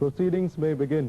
Proceedings may begin.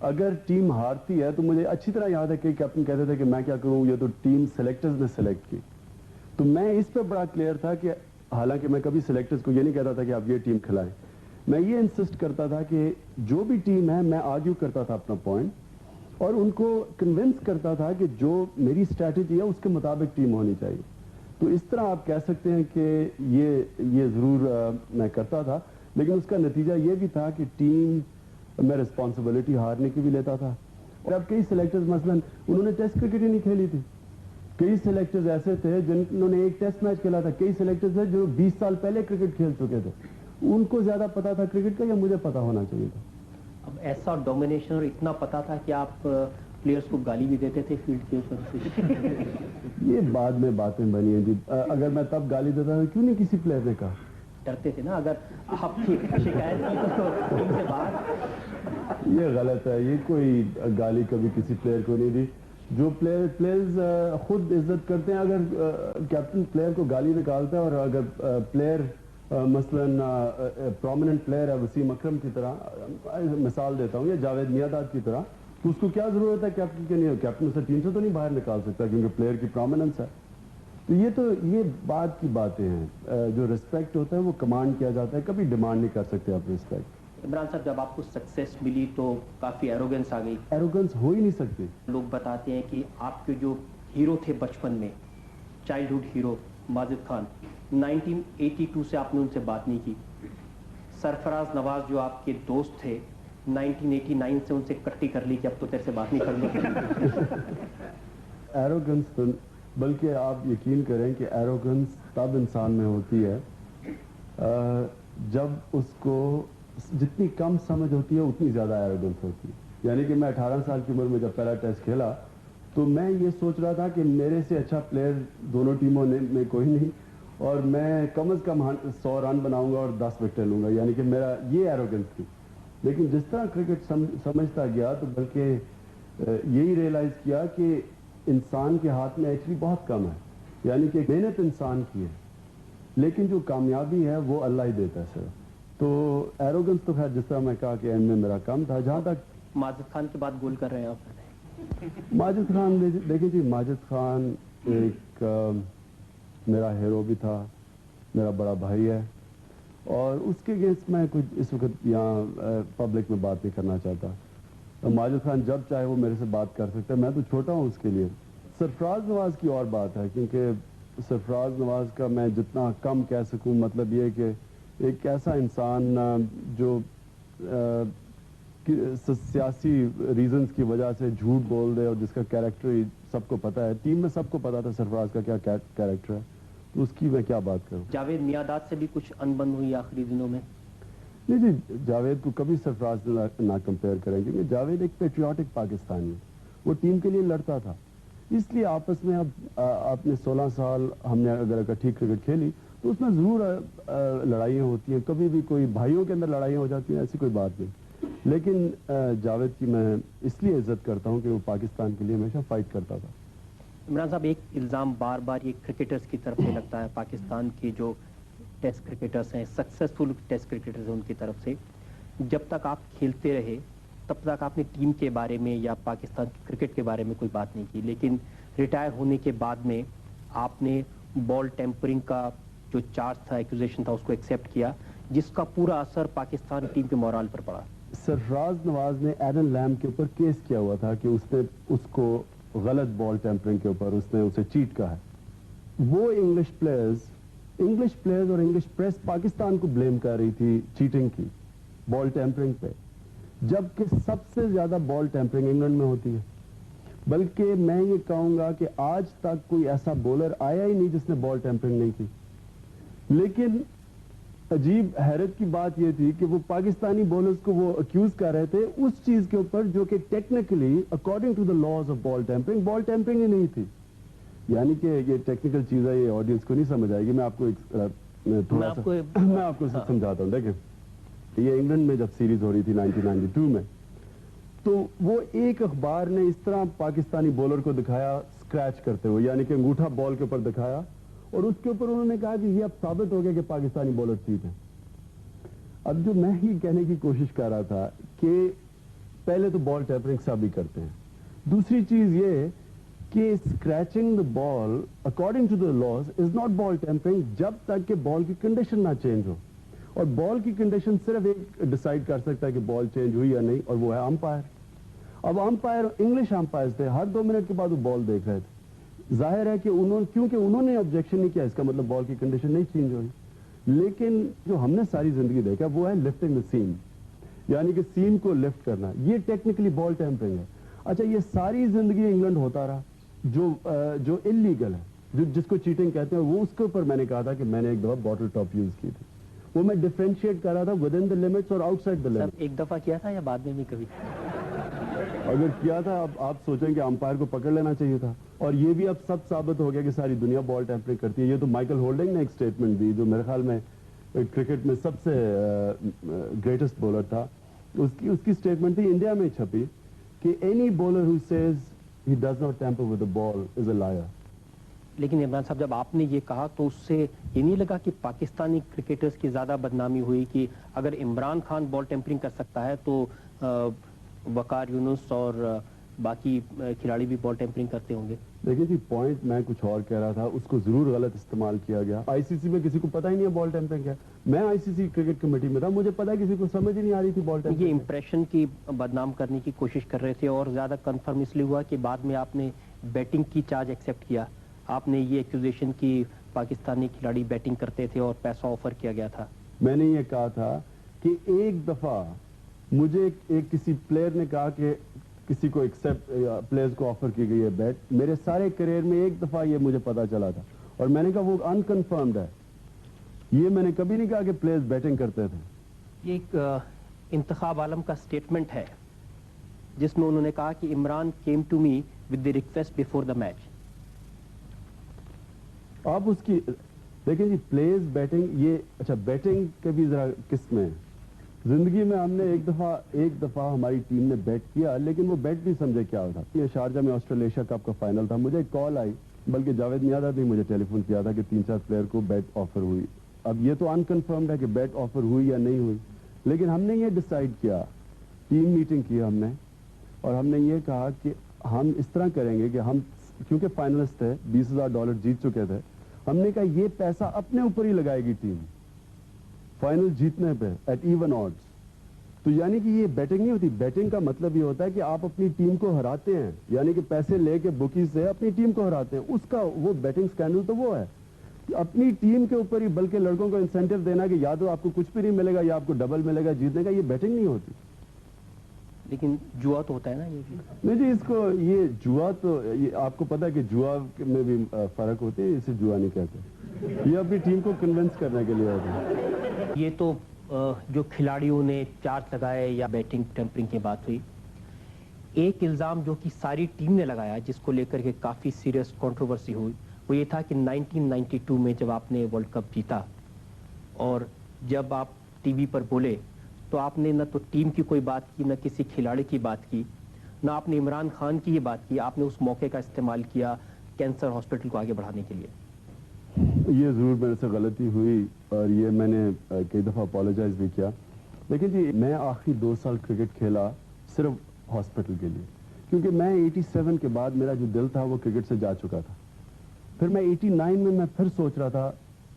اگر team ہارتی ہے تو مجھے اچھی طرح یاد ہے کہ کیپٹن کہتے تھے کہ میں کیا کروں، یہ تو ٹیم سلیکٹرز نے سلیکٹ کی. تو میں اس پہ بڑا کلیئر تھا کہ حالانکہ میں کبھی سلیکٹرز کو یہ نہیں کہتا تھا کہ آپ یہ ٹیم کھلائیں، میں یہ انسسٹ کرتا تھا کہ جو بھی ٹیم ہے، میں آرگیو کرتا تھا اپنا پوائنٹ اور ان کو کنونس کرتا تھا کہ جو میری اسٹریٹجی ہے اس کے مطابق ٹیم ہونی چاہیے. تو اس طرح آپ کہہ سکتے ہیں کہ یہ ضرور میں کرتا تھا، لیکن اس کا نتیجہ یہ بھی تھا کہ ٹیم میں رسپانسبلٹی ہارنے کی بھی لیتا تھا. اور اب کئی سلیکٹرز مثلا انہوں نے ٹیسٹ کرکٹ ہی نہیں کھیلی تھی. کئی سلیکٹرز ایسے تھے جنہوں نے ایک ٹیسٹ میچ کھیلا تھا. کئی سلیکٹرز تھے جو 20 سال پہلے کرکٹ کھیل چکے تھے. ان کو زیادہ پتا تھا کرکٹ کا یا مجھے پتا ہونا چاہیے تھا؟ اب ایسا ڈومینیشن اور اتنا پتا تھا کہ آپ پلیئرز کو گالی بھی دیتے تھے فیلڈ کے اوپر سے. یہ بعد میں باتیں بنی ہیں جی. اگر میں تب گالی دیتا تھا کیوں نہیں کسی پلیئر نے کہا؟ ڈرتے تھے نا اگر آپ کی شکایت کی تو ٹیم سے باہر. یہ غلط ہے. یہ کوئی گالی کبھی کسی پلیئر کو نہیں دی. جو پلیئرز خود عزت کرتے ہیں، اگر کیپٹن پلیئر کو گالی نکالتا ہے اور اگر پلیئر مثلا پرومیننٹ پلیئر ہے وسیم اکرم کی طرح، مثال دیتا ہوں، یا جاوید میاں کی طرح، تو اس کو کیا ضرورت ہے کیپٹن کے؟ نہیں، کیپٹن اسے ٹیم سے تو نہیں باہر نکال سکتا کیونکہ پلیئر کی پرومیننس ہے. تو یہ بات کی باتیں ہیں. جو رسپیکٹ ہوتا ہے وہ کمانڈ کیا جاتا ہے، کبھی ڈیمانڈ نہیں کر سکتے آپ رسپیکٹ. عمران صاحب جب آپ کو سکسیس ملی تو کافی ایروگنس آ گئی. ایروگنس ہو ہی نہیں سکتی. لوگ بتاتے ہیں کہ آپ کے جو ہیرو تھے بچپن میں، چائلڈہڈ ہیرو ماجد خان، 1982 سے آپ نے ان سے بات نہیں کی. سرفراز نواز جو آپ کے دوست تھے، 1989 سے ان سے کٹی کر لی کہ اب تو تیرے سے بات نہیں کرنی. ایروگنس تو بلکہ آپ یقین کریں کہ ایروگنس تب انسان میں ہوتی ہے جب اس کو جتنی کم سمجھ ہوتی ہے اتنی زیادہ ایروگنس ہوتی ہے. یعنی کہ میں 18 سال کی عمر میں جب پہلا ٹیسٹ کھیلا تو میں یہ سوچ رہا تھا کہ میرے سے اچھا پلیئر دونوں ٹیموں میں کوئی نہیں، اور میں کم از کم 100 رن بناؤں گا اور 10 وکٹیں لوں گا. یعنی کہ میرا یہ ایروگنس تھی. لیکن جس طرح کرکٹ سمجھتا گیا تو بلکہ یہی ریئلائز کیا کہ انسان کے ہاتھ میں ایکچولی بہت کم ہے. یعنی کہ محنت انسان کی ہے لیکن جو کامیابی ہے وہ اللہ ہی دیتا ہے صرف. تو ایروگنس تو خیر جس طرح میں کہا کہ میں میرا کم تھا. جہاں تک ماجد خان کے بعد گول کر رہے ہیں آپ. ماجد خان دیکھیں جی، ماجد خان ایک میرا ہیرو بھی تھا، میرا بڑا بھائی ہے، اور اس کے اگینسٹ میں کچھ اس وقت یہاں پبلک میں بات نہیں کرنا چاہتا. ماجد خان جب چاہے وہ میرے سے بات کر سکتا ہے، میں تو چھوٹا ہوں اس کے لیے. سرفراز نواز کی اور بات ہے، کیونکہ سرفراز نواز کا میں جتنا کم کہہ سکوں، مطلب یہ کہ ایک ایسا انسان جو سیاسی ریزنز کی وجہ سے جھوٹ بول دے اور جس کا کیریکٹر ہی سب کو پتا ہے. ٹیم میں سب کو پتا تھا سرفراز کا کیا کیریکٹر ہے، تو اس کی میں کیا بات کروں. جاوید میاداد سے بھی کچھ انبن ہوئی آخری دنوں میں؟ نہیں جی، جاوید کو کبھی سرفراز نہ کمپیئر کریں، کیونکہ جاوید ایک پیٹریوٹک پاکستانی ہے. وہ ٹیم کے لیے لڑتا تھا. اس لیے آپس میں اب آپ نے 16 سال ہم نے اگر اکٹھی کرکٹ کھیلی تو اس میں ضرور لڑائیاں ہوتی ہیں. کبھی بھی کوئی بھائیوں کے اندر لڑائیاں ہو جاتی ہیں، ایسی کوئی بات نہیں. لیکن جاوید کی میں اس لیے عزت کرتا ہوں کہ وہ پاکستان کے لیے ہمیشہ فائٹ کرتا تھا. عمران صاحب، ایک الزام بار بار یہ کرکٹرز کی طرف سے لگتا ہے، پاکستان کے جو ٹیسٹ کرکٹرز ہیں، سکسیسفل ٹیسٹ کرکٹرز ہیں، ان کی طرف سے، جب تک آپ کھیلتے رہے تب تک آپ نے ٹیم کے بارے میں یا پاکستان کی کرکٹ کے بارے میں کوئی بات نہیں کی. لیکن ریٹائر ہونے کے بعد میں آپ نے بال ٹیمپرنگ کا جو چارج تھا، ایکوزیشن تھا، اس کو ایکسیپٹ کیا، جس کا پورا اثر پاکستان ٹیم کے مورال پر پڑا. سرفراز نواز نے ایڈن لیم کے اوپر کیس کیا ہوا تھا کہ اس نے اس کو غلط بال ٹیمپرنگ کے اوپر اس نے اسے چیٹ کہا ہے. وہ انگلش پلیئرز اور انگلش پریس پاکستان کو بلیم کر رہی تھی چیٹنگ کی، بال ٹیمپرنگ پہ، جبکہ سب سے زیادہ بال ٹیمپرنگ انگلینڈ میں ہوتی ہے. بلکہ میں یہ کہوں گا کہ آج تک کوئی ایسا بولر آیا ہی نہیں جس نے بال ٹیمپرنگ نہیں کی. لیکن عجیب حیرت کی بات یہ تھی کہ وہ پاکستانی بولرز کو وہ اکیوز کر رہے تھے اس چیز کے اوپر جو کہ technically according to the laws of ball tampering ہی نہیں تھی. یعنی کہ یہ ٹیکنیکل چیز ہے، یہ آڈینس کو نہیں سمجھ آئے گی. میں آپ کو سمجھاتا ہوں. دیکھیں، یہ انگلینڈ میں جب سیریز ہو رہی تھی 1992 میں، تو وہ ایک اخبار نے اس طرح پاکستانی بولر کو دکھایا اسکریچ کرتے ہوئے، یعنی کہ انگوٹھا بال کے اوپر دکھایا، اور اس کے اوپر انہوں نے کہا کہ یہ اب ثابت ہو گیا کہ پاکستانی بولر چیٹ ہیں. اب جو میں ہی کہنے کی کوشش کر رہا تھا کہ پہلے تو بال ٹیمپرنگ سب ہی کرتے ہیں. دوسری چیز یہ کہ scratching the ball according to the laws is not ball tampering جب تک کہ بال کی کنڈیشن نہ چینج ہو. اور بال کی کنڈیشن صرف ایک ڈیسائیڈ کر سکتا ہے کہ بال چینج ہوئی یا نہیں, اور وہ ہے امپائر. اب امپائر انگلش امپائر تھے, ہر 2 منٹ کے بعد وہ بال دیکھ رہے تھے. ظاہر ہے کہ کیونکہ انہوں نے آبجیکشن نہیں کیا, اس کا مطلب بال کی کنڈیشن نہیں چینج ہوئی. لیکن جو ہم نے ساری زندگی دیکھا وہ ہے لفٹنگ دا سیم, یعنی کہ سیم کو لفٹ کرنا. یہ ٹیکنیکلی بال ٹیمپرنگ ہے. اچھا, یہ ساری زندگی انگلینڈ ہوتا رہا جو انلیگل ہے, جس کو چیٹنگ کہتے ہیں, وہ اس کے اوپر میں نے کہا تھا کہ میں نے ایک دفعہ بوٹل ٹاپ یوز کی تھی. وہ میں ڈیفرینشیٹ کر رہا تھا ود ان دا لمٹس اور آؤٹ سائڈ دا لمٹس. ایک دفعہ کیا تھا یا بعد میں بھی کبھی؟ اگر کیا تھا, اب آپ سوچیں کہ امپائر کو پکڑ لینا چاہیے تھا. اور یہ بھی اب سب ثابت ہو گیا کہ ساری دنیا بال ٹیمپرنگ کرتی ہے. یہ تو مائیکل ہولڈنگ نے ایک اسٹیٹمنٹ دی, جو میرے خیال میں کرکٹ میں سب سے گریٹسٹ بولر تھا. اس کی اسٹیٹمنٹ تھی, انڈیا میں چھپی, کہ any bowler who says he does not tamper with a ball is a liar. لیکن عمران صاحب, جب آپ نے یہ کہا تو اس سے یہ نہیں لگا کہ پاکستانی کرکٹرز کی زیادہ بدنامی ہوئی کہ اگر عمران خان بال ٹیمپرنگ کر سکتا ہے تو وقار یونس اور باقی کھلاڑی بھی بال ٹیمپرنگ کرتے ہوں گے؟ دیکھیں جی, پوائنٹ میں کچھ اور کہہ رہا تھا, اس کو ضرور غلط استعمال کیا گیا. آئی سی سی میں کسی کو پتہ ہی نہیں ہے بال ٹیمپرنگ ہے. میں آئی سی سی کرکٹ کمیٹی میں تھا, مجھے پتا ہے کسی کو سمجھ ہی نہیں آ رہی تھی بال ٹیمپرنگ. یہ امپریشن کی بدنام کرنے کی کوشش کر رہے تھے, اور زیادہ کنفرم اس لیے ہوا کہ بعد میں آپ نے بیٹنگ کی چارج ایکسیپٹ کیا. آپ نے یہ ایکوزیشن کی پاکستانی کھلاڑی بیٹنگ کرتے تھے اور پیسہ آفر کیا گیا تھا. میں نے یہ کہا تھا کہ ایک دفعہ مجھے کسی پلیئر نے کہا کہ کسی کو پلیئرز کو آفر کی گئی ہے بیٹ. میرے سارے کریئر میں ایک دفعہ یہ مجھے پتا چلا تھا, اور میں نے کہا وہ انکنفرمڈ ہے. یہ میں نے کبھی نہیں کہا کہ پلیئرز بیٹنگ کرتے تھے. یہ ایک انتخاب عالم کا سٹیٹمنٹ ہے جس میں انہوں نے کہا کہ Imran came to me with the request before the match. آپ اس کی دیکھیں جی, پلیئرز بیٹنگ, یہ اچھا بیٹنگ کے بھی ذرا قسمیں ہیں. زندگی میں ہم نے ایک دفعہ ہماری ٹیم نے بیٹ کیا, لیکن وہ بیٹ بھی سمجھے کیا ہوتا. یہ شارجہ میں آسٹریلیشیا کپ کا فائنل تھا, مجھے ایک کال آئی, بلکہ جاوید میادہ نے مجھے ٹیلی فون کیا تھا کہ 3-4 پلیئر کو بیٹ آفر ہوئی. اب یہ تو انکنفرمڈ ہے کہ بیٹ آفر ہوئی یا نہیں ہوئی, لیکن ہم نے یہ ڈیسائیڈ کیا, ٹیم میٹنگ کی ہم نے, اور ہم نے یہ کہا کہ ہم اس طرح کریں گے کہ ہم کیونکہ فائنلسٹ تھے, $20,000 جیت چکے تھے, ہم نے کہا یہ پیسہ اپنے اوپر ہی لگائے گی ٹیم فائنل جیتنے پہ ایٹ ایون آڈز. تو یعنی کہ یہ بیٹنگ نہیں ہوتی. بیٹنگ کا مطلب یہ ہوتا ہے کہ آپ اپنی ٹیم کو ہراتے ہیں, یعنی کہ پیسے لے کے بکیز سے اپنی ٹیم کو ہراتے ہیں. اس کا وہ بیٹنگ سکینڈل تو وہ ہے اپنی ٹیم کے اوپر ہی, بلکہ لڑکوں کو انسینٹیو دینا کہ یا تو آپ کو کچھ بھی نہیں ملے گا یا آپ کو ڈبل ملے گا جیتنے کا. یہ بیٹنگ نہیں ہوتی. لیکن جوا تو ہوتا ہے نا یہ بھی. نہیں جی, اس کو یہ جوا تو آپ کو پتا ہے کہ جوا میں بھی فرق ہوتی ہے, اسے جوا نہیں کہتے. یہ اپنی ٹیم کو کنونس کرنے کے لیے ہوتا ہے. یہ تو جو کھلاڑیوں نے چارج لگائے یا بیٹنگ ٹیمپرنگ کی بات ہوئی. ایک الزام جو کہ ساری ٹیم نے لگایا, جس کو لے کر کے کافی سیریس کنٹروورسی ہوئی, وہ یہ تھا کہ 1992 میں جب آپ نے ورلڈ کپ جیتا اور جب آپ ٹی وی پر بولے تو آپ نے نہ تو ٹیم کی کوئی بات کی, نہ کسی کھلاڑی کی بات کی, نہ آپ نے عمران خان کی یہ بات کی. آپ نے اس موقع کا استعمال کیا کینسر ہاسپٹل کو آگے بڑھانے کے لیے. یہ ضرور میرے سے غلطی ہوئی, اور یہ میں نے کئی دفعہ اپالوجائز بھی کیا. لیکن جی, میں آخری 2 سال کرکٹ کھیلا صرف ہاسپٹل کے لیے, کیونکہ میں 87 کے بعد میرا جو دل تھا وہ کرکٹ سے جا چکا تھا. پھر میں 89 میں پھر سوچ رہا تھا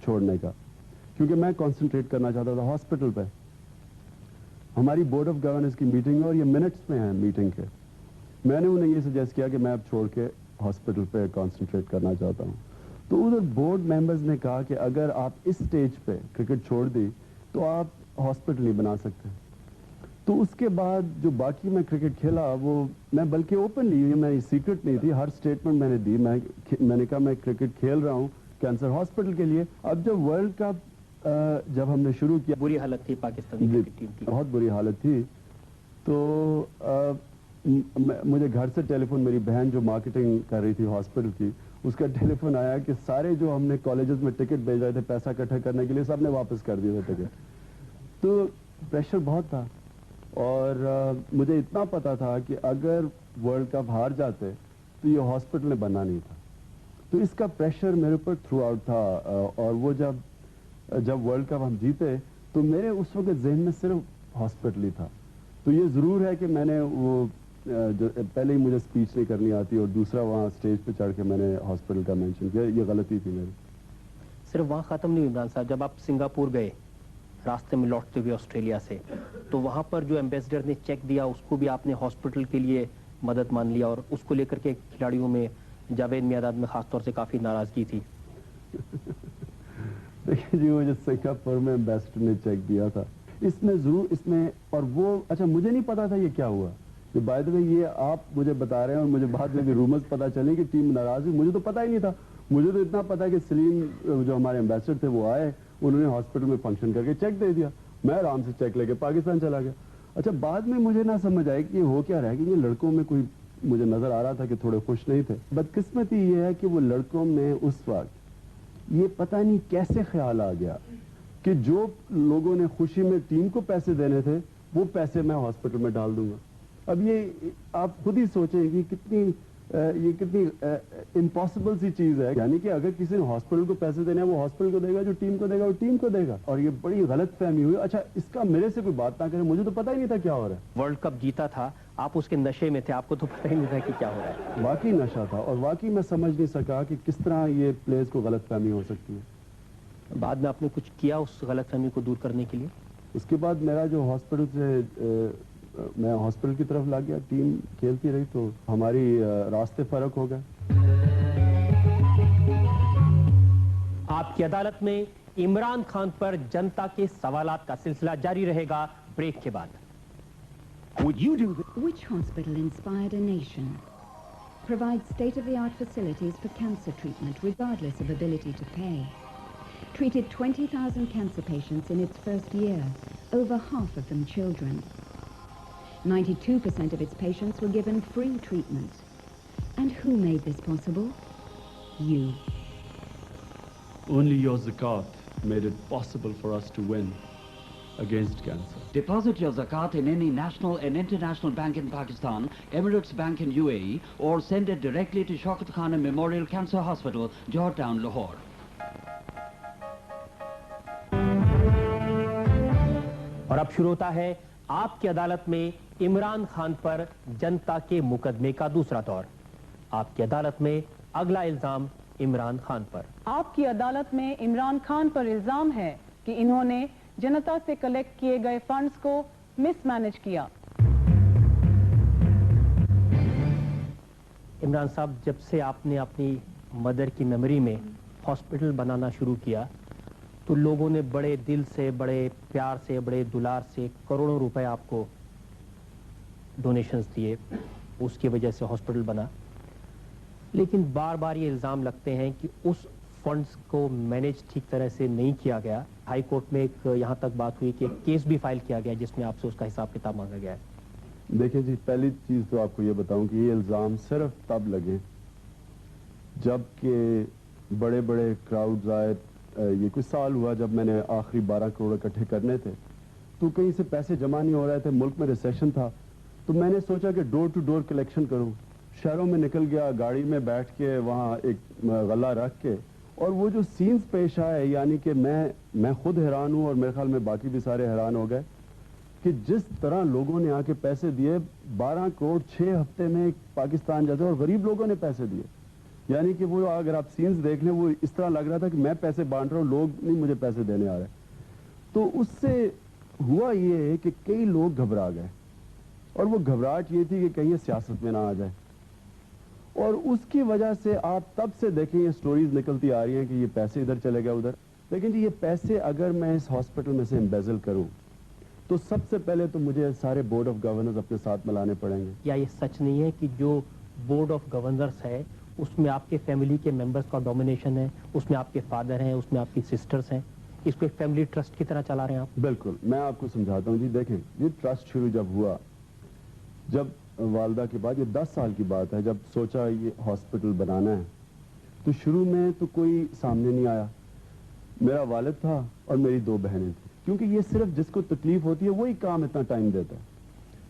چھوڑنے کا, کیونکہ میں کانسنٹریٹ کرنا چاہتا تھا ہاسپٹل پہ. ہماری بورڈ آف گورننس کی میٹنگ ہے اور یہ منٹس میں ہیں میٹنگ کے. میں نے انہیں یہ سجیسٹ کیا کہ میں اب چھوڑ کے ہاسپٹل پہ کانسنٹریٹ کرنا چاہتا ہوں. تو ادھر بورڈ ممبرز نے کہا کہ اگر آپ اس سٹیج پہ کرکٹ چھوڑ دی تو آپ ہاسپٹل نہیں بنا سکتے. تو اس کے بعد جو باقی میں کرکٹ کھیلا وہ میں بلکہ اوپنلی, یہ میں سیکرٹ نہیں تھی, ہر سٹیٹمنٹ میں نے دی. میں نے کہا میں کرکٹ کھیل رہا ہوں کینسر ہاسپٹل کے لیے. اب جب ورلڈ کپ جب ہم نے شروع کیا, بری حالت تھی پاکستانی کرکٹ ٹیم کی, بہت بری حالت تھی. تو مجھے گھر سے ٹیلی فون, میری بہن جو مارکیٹنگ کر رہی تھی ہاسپٹل کی, اس کا ٹیلی فون آیا کہ سارے جو ہم نے کالجز میں ٹکٹ بھیج رہے تھے پیسہ اکٹھا کرنے کے لیے, سب نے واپس کر دیے تھے ٹکٹ. تو پریشر بہت تھا, اور مجھے اتنا پتا تھا کہ اگر ورلڈ کپ ہار جاتے تو یہ ہاسپٹل میں بننا نہیں تھا. تو اس کا پریشر میرے اوپر تھرو آؤٹ تھا. اور وہ جب ورلڈ کپ ہم جیتے تو میرے اس وقت ذہن میں صرف ہاسپٹل ہی تھا. تو یہ ضرور ہے کہ میں نے وہ پہلے ہی مجھے اسپیچ نہیں کرنی آتی، اور دوسرا وہاں اسٹیج پہ چڑھ کے میں نے ہاسپٹل کا مینشن کیا، یہ غلطی تھی میری. صرف وہاں ختم نہیں عمران صاحب، جب آپ سنگاپور گئے راستے میں لوٹتے ہوئے آسٹریلیا سے، تو وہاں پر جو ایمبیسڈر نے چیک دیا اس کو بھی آپ نے ہاسپٹل کے لیے مدد مان لیا، اور اس کو لے کر کے کھلاڑیوں میں جاوید میاداد میں خاص طور سے کافی ناراضگی تھی. دیکھیے جی، وہ جو سنگاپور میں ایمبیسڈر نے چیک دیا تھا، اس میں ضرور اس میں، اور وہ اچھا مجھے نہیں پتا تھا یہ کیا ہوا. کہ بائی دا وے یہ آپ مجھے بتا رہے ہیں اور مجھے بعد میں رومرز پتا چلے کہ ٹیم ناراض ہوئی، مجھے تو پتا ہی نہیں تھا. مجھے تو اتنا پتا کہ سلیم جو ہمارے ایمبیسڈر تھے وہ آئے، انہوں نے ہاسپٹل میں فنکشن کر کے چیک دے دیا، میں آرام سے چیک لے کے پاکستان چلا گیا. اچھا بعد میں مجھے نہ سمجھ آئی کہ یہ ہو کیا رہا ہے، کہ یہ لڑکوں میں کوئی مجھے نظر آ رہا تھا کہ تھوڑے خوش نہیں تھے. بدقسمتی یہ ہے کہ وہ لڑکوں میں اس وقت یہ پتہ نہیں کیسے خیال آ گیا کہ جو لوگوں نے خوشی میں ٹیم کو پیسے دینے تھے وہ پیسے میں ہاسپٹل میں ڈال دوں گا. اب یہ آپ خود ہی سوچیں کہ یہ کتنی امپاسبل سی چیز ہے. یعنی کہ اگر کسی نے ہاسپٹل کو پیسے دینے ہیں وہ ہاسپٹل کو دے گا، جو ٹیم کو دے گا وہ ٹیم کو دے گا. اور یہ بڑی غلط فہمی ہوئی. اچھا اس کا میرے سے کوئی بات نہ کرے، مجھے تو پتہ ہی نہیں تھا کیا ہو رہا ہے. ورلڈ کپ جیتا تھا، آپ اس کے نشے میں تھے، آپ کو تو پتہ ہی نہیں تھا کہ کیا ہو رہا ہے. واقعی نشہ تھا، اور واقعی میں سمجھ نہیں سکا کہ کس طرح یہ پلیئرز کو غلط فہمی ہو سکتی ہے. بعد میں آپ نے کچھ کیا اس غلط فہمی کو دور کرنے کے لیے؟ اس کے بعد میرا جو ہاسپٹل سے میں ہاسپٹل کی طرف لگ گیا، ٹیم کھیلتی رہی تو ہماری راستے فرق ہو گئے. آپ کی عدالت میں عمران خان پر جنتا کے سوالات کا سلسلہ جاری رہے گا بریک کے بعد. Which hospital inspired a nation? Provides state-of-the-art facilities for cancer treatment regardless of ability to pay. Treated 20,000 cancer patients in its first year, over half of them children. 92% of its patients were given free treatment. And who made this possible? You. Only your zakat made it possible for us to win against cancer. Deposit your zakat in any national and international bank in Pakistan, Emirates Bank in UAE, or send it directly to Shaukat Khan Memorial Cancer Hospital, Georgetown, Lahore. اور اب شروع ہوتا ہے آپ کی عدالت میں عمران خان پر جنتا کے مقدمے کا دوسرا دور. آپ کی عدالت میں اگلا الزام عمران خان پر. آپ کی عدالت میں عمران خان پر الزام ہے کہ انہوں نے جنتا سے کلیکٹ کیے گئے فنڈز کو مس مینج کیا. عمران صاحب، جب سے آپ نے اپنی مدر کی میموری میں ہاسپٹل بنانا شروع کیا تو لوگوں نے بڑے دل سے، بڑے پیار سے، بڑے دلار سے کروڑوں روپے آپ کو ڈونیشنز دیے، اس کی وجہ سے ہاسپٹل بنا. لیکن بار بار یہ الزام لگتے ہیں کہ اس فنڈز کو مینیج ٹھیک طرح سے نہیں کیا گیا. ہائی کورٹ میں ایک یہاں تک بات ہوئی کہ کیس بھی فائل کیا گیا جس میں آپ سے اس کا حساب کتاب مانگا گیا ہے. دیکھیں جی، پہلی چیز تو آپ کو یہ بتاؤں کہ یہ الزام صرف تب لگے جب کہ بڑے بڑے کراؤڈز آئے. یہ کچھ سال ہوا جب میں نے آخری 12 کروڑ اکٹھے کرنے تھے تو کہیں سے پیسے جمع نہیں ہو رہے تھے، ملک میں ریسیشن تھا، تو میں نے سوچا کہ ڈور ٹو ڈور کلیکشن کروں. شہروں میں نکل گیا، گاڑی میں بیٹھ کے وہاں ایک غلہ رکھ کے، اور وہ جو سینز پیش آئے، یعنی کہ میں خود حیران ہوں اور میرے خیال میں باقی بھی سارے حیران ہو گئے کہ جس طرح لوگوں نے آ کے پیسے دیے. 12 کروڑ 6 ہفتے میں پاکستان جاتے، اور غریب لوگوں نے پیسے دیے. یعنی کہ وہ اگر آپ سینز دیکھ لیں وہ اس طرح لگ رہا تھا کہ میں پیسے بانٹ رہا ہوں، لوگ نہیں مجھے پیسے دینے آ رہے. تو اس سے ہوا یہ کہ کئی لوگ گھبرا گئے، اور وہ گھبراہٹ یہ تھی کہ کہیں یہ سیاست میں نہ آ جائے. اور اس کی وجہ سے آپ تب سے دیکھیں یہ سٹوریز نکلتی آ رہی ہیں کہ یہ پیسے ادھر چلے گئے ادھر. لیکن جی یہ پیسے اگر میں اس ہاسپٹل میں سے امبیزل کروں تو سب سے پہلے تو مجھے سارے بورڈ آف گورنرز اپنے ساتھ ملانے پڑیں گے. یا یہ سچ نہیں ہے کہ جو بورڈ آف گورنرز ہے اس میں آپ کے فیملی کے ممبرز کا ڈومینیشن ہے، اس میں آپ کے فادر ہیں، اس میں آپ کی سسٹرز ہیں، اس کو ایک فیملی ٹرسٹ کی طرح چلا رہے ہیں آپ؟ بالکل، میں آپ کو سمجھاتا ہوں. جی دیکھیں، یہ ٹرسٹ شروع جب ہوا، جب والدہ کے بعد، یہ 10 سال کی بات ہے، جب سوچا یہ ہاسپٹل بنانا ہے تو شروع میں تو کوئی سامنے نہیں آیا. میرا والد تھا اور میری 2 بہنیں تھیں، کیونکہ یہ صرف جس کو تکلیف ہوتی ہے وہی کام اتنا ٹائم دیتا ہے.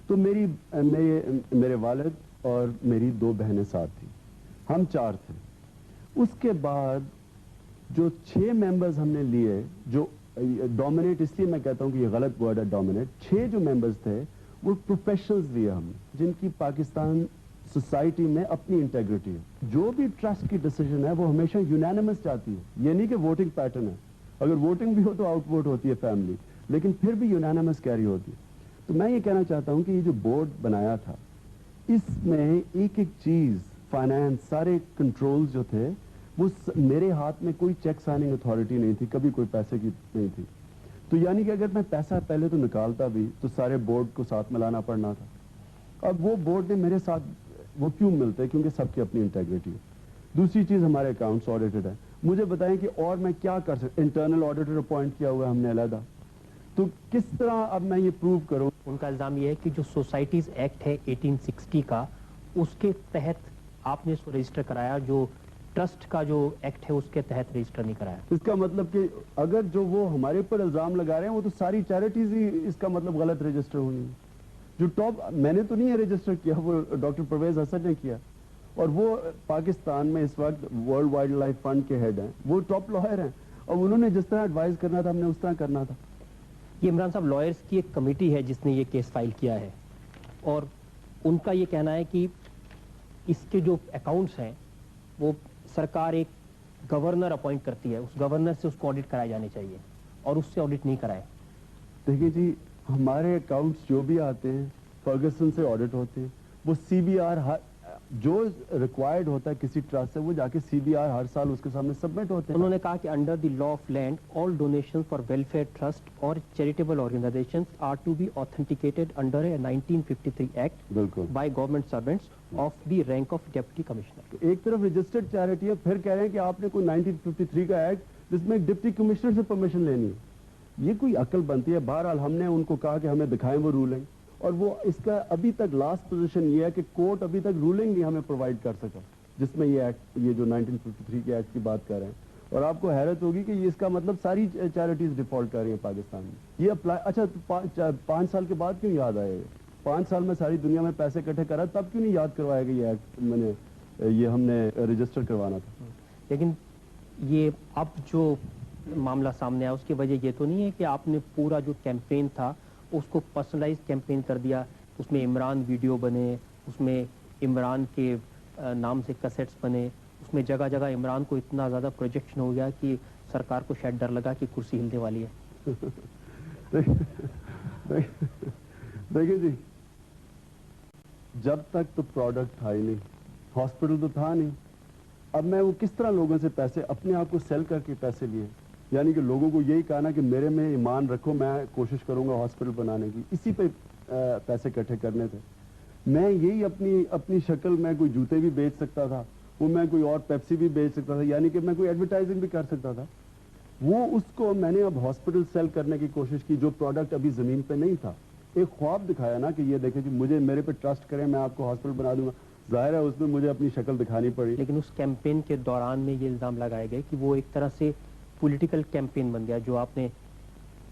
تو میرے والد اور میری 2 بہنیں ساتھ تھیں، ہم 4 تھے. اس کے بعد جو 6 ممبرز ہم نے لیے، جو ڈومینیٹ، اس لیے میں کہتا ہوں کہ یہ غلط ورڈ ہے ڈومینیٹ، 6 جو ممبرز تھے وہ پروفیشنلز لیے ہم نے جن کی پاکستان سوسائٹی میں اپنی انٹیگریٹی ہے. جو بھی ٹرسٹ کی ڈیسیجن ہے وہ ہمیشہ یونینمس جاتی ہے. یہ نہیں کہ ووٹنگ پیٹرن ہے, اگر ووٹنگ بھی ہو تو آؤٹ ووٹ ہوتی ہے فیملی, لیکن پھر بھی یونینمس کیری ہوتی ہے. تو میں یہ کہنا چاہتا ہوں کہ یہ جو بورڈ بنایا تھا اس میں ایک ایک چیز, فائنانس, سارے کنٹرولز جو تھے وہ میرے ہاتھ میں کوئی چیک سائننگ اتھارٹی نہیں تھی, کبھی کوئی پیسے کی نہیں تھی. تو یعنی کہ اگر میں پیسہ پہلے تو نکالتا بھی تو سارے بورڈ کو ساتھ ملانا پڑنا تھا. اب وہ بورڈ نے میرے ساتھ وہ کیوں ملتے, کیونکہ سب کی اپنی انٹیگریٹی ہے. دوسری چیز, ہمارے اکاؤنٹس آڈیٹڈ ہیں. مجھے بتائیں کہ اور میں کیا کر سکتا, انٹرنل آڈیٹر اپوائنٹ کیا ہوا ہے ہم نے علیحدہ, تو کس طرح اب میں یہ پروو کروں. ان کا الزام یہ ہے کہ جو سوسائٹیز ایکٹ ہے 1860 کا, اس کے تحت آپ نے اس کو رجسٹر کرایا, جو ٹرسٹ کا جو ایکٹ ہے اس کے تحت رجسٹر نہیں کرایا. اس کا مطلب کہ اگر جو وہ ہمارے اوپر الزام لگا رہے ہیں وہ تو ساری چیریٹیز ہی اس کا مطلب غلط رجسٹر ہوئی. جو ٹاپ, میں نے تو نہیں ہے رجسٹر کیا, وہ ڈاکٹر پرویز حسن نے کیا, اور وہ پاکستان میں اس وقت ورلڈ وائلڈ لائف فنڈ کے ہیڈ ہیں, وہ ٹاپ لائر ہیں, اور انہوں نے جس طرح ایڈوائز کرنا تھا ہم نے اس طرح کرنا تھا. یہ عمران صاحب لائرز کی ایک کمیٹی ہے جس نے یہ کیس فائل کیا ہے, اور ان کا یہ کہنا ہے کہ اس کے جو اکاؤنٹس ہیں وہ سرکار ایک گورنر اپوائنٹ کرتی ہے, اس گورنر سے اس کو آڈٹ کرائے جانے چاہیے, اور اس سے آڈٹ نہیں کرائے. دیکھیے جی, ہمارے اکاؤنٹس جو بھی آتے ہیں فرگسن سے آڈٹ ہوتے ہیں. وہ سی بی آر جو ریکوائرڈ ہوتا ہے کسی ٹرسٹ سے, وہ جا کے سی بی آر ہر سال اس کے سامنے سبمٹ ہوتے ہیں. انہوں نے کہا کہ under the law of land all donation for welfare trust اور charitable organisations are to be authenticated under a 1953 act بالکل by government servants of the rank of deputy commissioner. ایک طرف رجسٹرڈ چیریٹی ہے, پھر کہہ رہے ہیں کہ آپ نے کوئی 1953 کا ایکٹ جس میں ڈپٹی کمشنر سے پرمیشن لینی ہے. یہ کوئی عقل بنتی ہے؟ بہرحال ہم نے ان کو کہا کہ ہمیں دکھائیں وہ رولنگ, اور وہ اس کا ابھی تک لاسٹ پوزیشن یہ ہے کہ کورٹ ابھی تک رولنگ نہیں ہمیں پرووائڈ کر سکا جس میں یہ ایکٹ, یہ جو 1953 کے ایکٹ کی بات کر رہے ہیں. اور آپ کو حیرت ہوگی کہ یہ اس کا مطلب ساری چیریٹیز ڈیفالٹ کر رہی ہیں پاکستان میں. یہ اپلائی, اچھا 5 سال کے بعد کیوں یاد آئے؟ 5 سال میں ساری دنیا میں پیسے اکٹھے کرا, تب کیوں نہیں یاد کروایا کہ یہ ایکٹ میں نے یہ ہم نے رجسٹر کروانا تھا. لیکن یہ اب جو معاملہ سامنے آیا اس کی وجہ یہ تو نہیں ہے کہ آپ نے پورا جو کیمپین تھا اس کو پرسنلائز کیمپین کر دیا, اس میں عمران ویڈیو بنے, اس میں عمران کے نام سے کیسٹس بنے, اس میں جگہ جگہ عمران کو اتنا زیادہ پروجیکشن ہو گیا کہ سرکار کو شاید ڈر لگا کہ کرسی ہلنے والی ہے. دیکھیں جی, جب تک تو پروڈکٹ تھا ہی نہیں, ہاسپٹل تو تھا نہیں, اب میں وہ کس طرح لوگوں سے پیسے, اپنے آپ کو سیل کر کے پیسے لیے, یعنی کہ لوگوں کو یہی کہا نا کہ میرے میں ایمان رکھو, میں کوشش کروں گا ہاسپٹل بنانے کی, اسی پہ پیسے اکٹھے کرنے تھے. میں یہی اپنی شکل میں کوئی جوتے بھی بیچ سکتا تھا, وہ میں کوئی اور پیپسی بھی بیچ سکتا تھا, یعنی کہ میں کوئی ایڈورٹائزنگ بھی کر سکتا تھا. وہ اس کو میں نے اب ہاسپٹل سیل کرنے کی کوشش کی, جو پروڈکٹ ابھی زمین پہ نہیں تھا. ایک خواب دکھایا نا کہ یہ دیکھیں جی, مجھے میرے پہ ٹرسٹ کریں, میں آپ کو ہاسپٹل بنا دوں گا. ظاہر ہے اس میں مجھے اپنی شکل دکھانی پڑی. لیکن اس کیمپین کے دوران میں یہ الزام لگائے گئے کہ وہ ایک طرح سے پولیٹیکل کیمپین بن گیا. جو آپ نے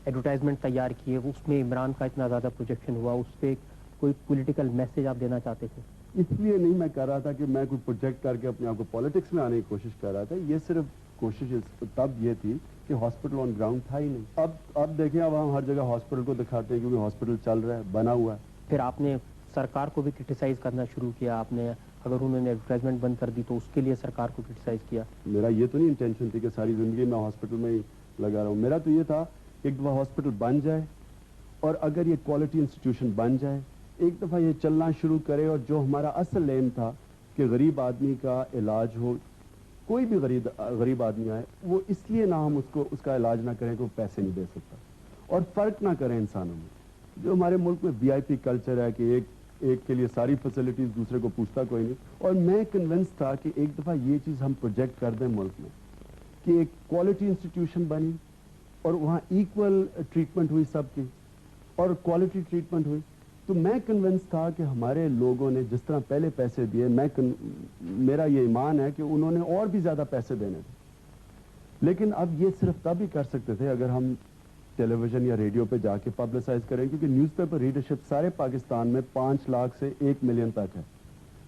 ایڈورٹائزمنٹ تیار کی ہے اس میں عمران کا اتنا زیادہ پروجیکشن ہوا, اس پہ کوئی پولیٹیکل میسج آپ دینا چاہتے تھے؟ اس لیے نہیں میں کر رہا تھا کہ میں کوئی پروجیکٹ کر کے اپنے آپ کو پالیٹکس میں آنے کی کوشش کر رہا تھا. یہ صرف کوشش تب یہ تھی کہ ہاسپٹل آن گراؤنڈ تھا ہی نہیں. اب دیکھیں, اب ہم ہر جگہ ہاسپٹل کو دکھاتے ہیں کیونکہ ہاسپٹل چل رہا ہے, بنا ہوا ہے. پھر آپ نے سرکار کو بھی کرٹیسائز کرنا شروع کیا, آپ نے اگر انہوں نے ایڈورٹائزمنٹ بند کر دی تو اس کے لیے سرکار کو کرٹیسائز کیا. میرا یہ تو نہیں انٹینشن تھی کہ ساری زندگی میں ہاسپٹل میں ہی لگا رہا ہوں. میرا تو یہ تھا ایک دفعہ ہاسپٹل بن جائے, اور اگر یہ کوالٹی انسٹیٹیوشن بن جائے, ایک دفعہ یہ چلنا شروع کرے, اور جو ہمارا اصل ایم تھا کہ غریب آدمی کا علاج ہو, کوئی بھی غریب آدمی آئے, وہ اس لیے نہ ہم اس کا علاج نہ کریں کہ وہ پیسے نہیں دے سکتا, اور فرق نہ کریں انسانوں میں. جو ہمارے ملک میں VIP کلچر ہے کہ ایک کے لیے ساری فیسلٹیز, دوسرے کو پوچھتا کوئی نہیں. اور میں کنونس تھا کہ ایک دفعہ یہ چیز ہم پروجیکٹ کر دیں ملک میں کہ ایک کوالٹی انسٹیٹیوشن بنی, اور وہاں ایکول ٹریٹمنٹ ہوئی سب کی, اور کوالٹی ٹریٹمنٹ ہوئی. تو میں کنونس تھا کہ ہمارے لوگوں نے جس طرح پہلے پیسے دیے, میرا یہ ایمان ہے کہ انہوں نے اور بھی زیادہ پیسے دینے تھے. لیکن اب یہ صرف تب ہی کر سکتے تھے اگر ہم ٹیلی ویژن یا ریڈیو پہ جا کے پبلسائز کریں, کیونکہ نیوز پیپر ریڈرشپ سارے پاکستان میں 5 لاکھ سے 1 ملین تک ہے.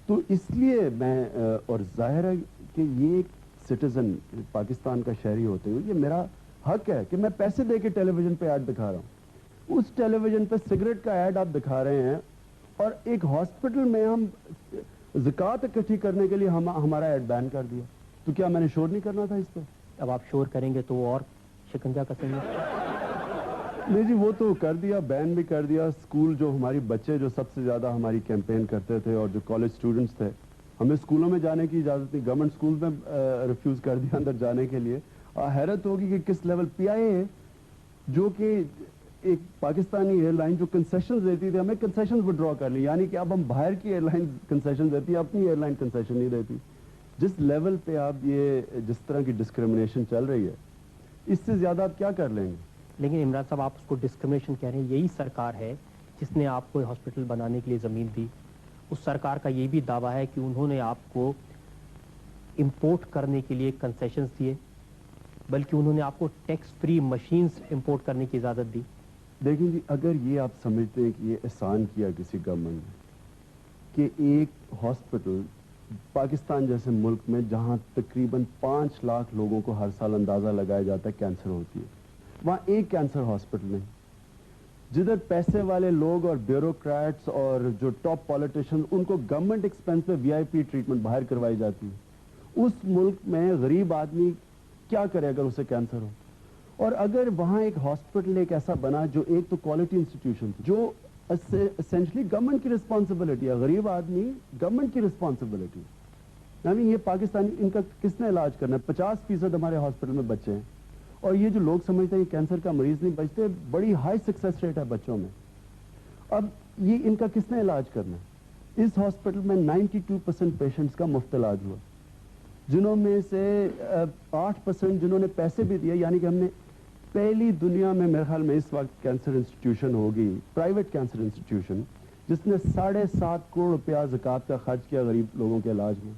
تو اس لیے میں, اور ظاہر ہے کہ یہ ایک سٹیزن پاکستان کا شہری ہوتے ہوئے یہ میرا حق ہے کہ میں پیسے دے کے ٹیلی ویژن پہ ایڈ دکھا رہا ہوں. اس ٹیلی ویژن پہ سگریٹ کا ایڈ آپ دکھا رہے ہیں اور ایک ہاسپٹل میں ہم زکوٰۃ اکٹھی کرنے کے لیے ہمارا ایڈ بین کر دیا. تو کیا میں نے شور نہیں کرنا تھا اس پہ؟ اب آپ شور کریں گے تو وہ اور شکنجہ کسیں گے. نہیں جی وہ تو کر دیا, بین بھی کر دیا. اسکول جو ہماری بچے جو سب سے زیادہ ہماری کیمپین کرتے تھے اور جو کالج اسٹوڈنٹس تھے, ہمیں اسکولوں میں جانے کی اجازت نہیں, گورنمنٹ اسکول میں ریفیوز کر دیا اندر جانے کے لیے. حیرت ہوگی کہ کس لیول پی آئی اے جو کہ ایک پاکستانی ایئر لائن جو کنسیشنز دیتی تھی, ہمیں کنسیشنز وڈرا کر لی, یعنی کہ اب ہم باہر کی ایئر لائن کنسیشن دیتی ہے, اپنی ایئر لائن کنسیشن نہیں دیتی. جس لیول پہ آپ یہ جس طرح کی ڈسکرمنیشن چل رہی ہے, اس سے زیادہ آپ کیا کر لیں گے؟ لیکن عمران صاحب آپ اس کو ڈسکرمنیشن کہہ رہے ہیں, یہی سرکار ہے جس نے آپ کو ہاسپٹل بنانے کے لیے زمین دی. اس سرکار کا یہ بھی دعویٰ ہے کہ انہوں نے آپ کو امپورٹ کرنے کے لیے کنسیشنز دیے, بلکہ انہوں نے آپ کو ٹیکس فری مشینز امپورٹ کرنے کی اجازت دی. دیکھیں جی, اگر یہ آپ سمجھتے ہیں کہ یہ احسان کیا کسی گورنمنٹ نے کہ ایک ہاسپٹل پاکستان جیسے ملک میں جہاں تقریباً 5 لاکھ لوگوں کو ہر سال اندازہ لگایا جاتا ہے کینسر ہوتی ہے, وہاں ایک کینسر ہاسپٹل نہیں, جدھر پیسے والے لوگ اور بیوروکریٹس اور جو ٹاپ پالیٹیشن ان کو گورنمنٹ ایکسپینس پہ VIP ٹریٹمنٹ باہر کروائی جاتی ہے, اس ملک میں غریب آدمی کیا کرے اگر اسے کینسر ہو؟ اور اگر وہاں ایک ہاسپٹل ایک ایسا بنا جو ایک تو کوالٹی انسٹیٹیوشن جو اسینشلی گورنمنٹ کی رسپانسبلٹی ہے, غریب آدمی گورنمنٹ کی رسپانسبلٹی ہے, یعنی یہ پاکستانی ان کا کس نے علاج کرنا ہے؟ 50% ہمارے ہاسپٹل میں بچے ہیں, اور یہ جو لوگ سمجھتے ہیں کینسر کا مریض نہیں بچتے, بڑی ہائی سکسیس ریٹ ہے بچوں میں. اب یہ ان کا کس نے علاج کرنا ہے؟ اس ہاسپٹل میں 92% پیشنٹس کا مفت علاج ہوا, جنہوں میں سے 8% جنہوں نے پیسے بھی دیے, یعنی کہ ہم نے پہلی دنیا میں میرے خیال میں اس وقت کینسر انسٹیٹیوشن ہوگی, پرائیویٹ کینسر انسٹیٹیوشن, جس نے 7.5 کروڑ روپیہ زکوٰۃ کا خرچ کیا غریب لوگوں کے علاج میں.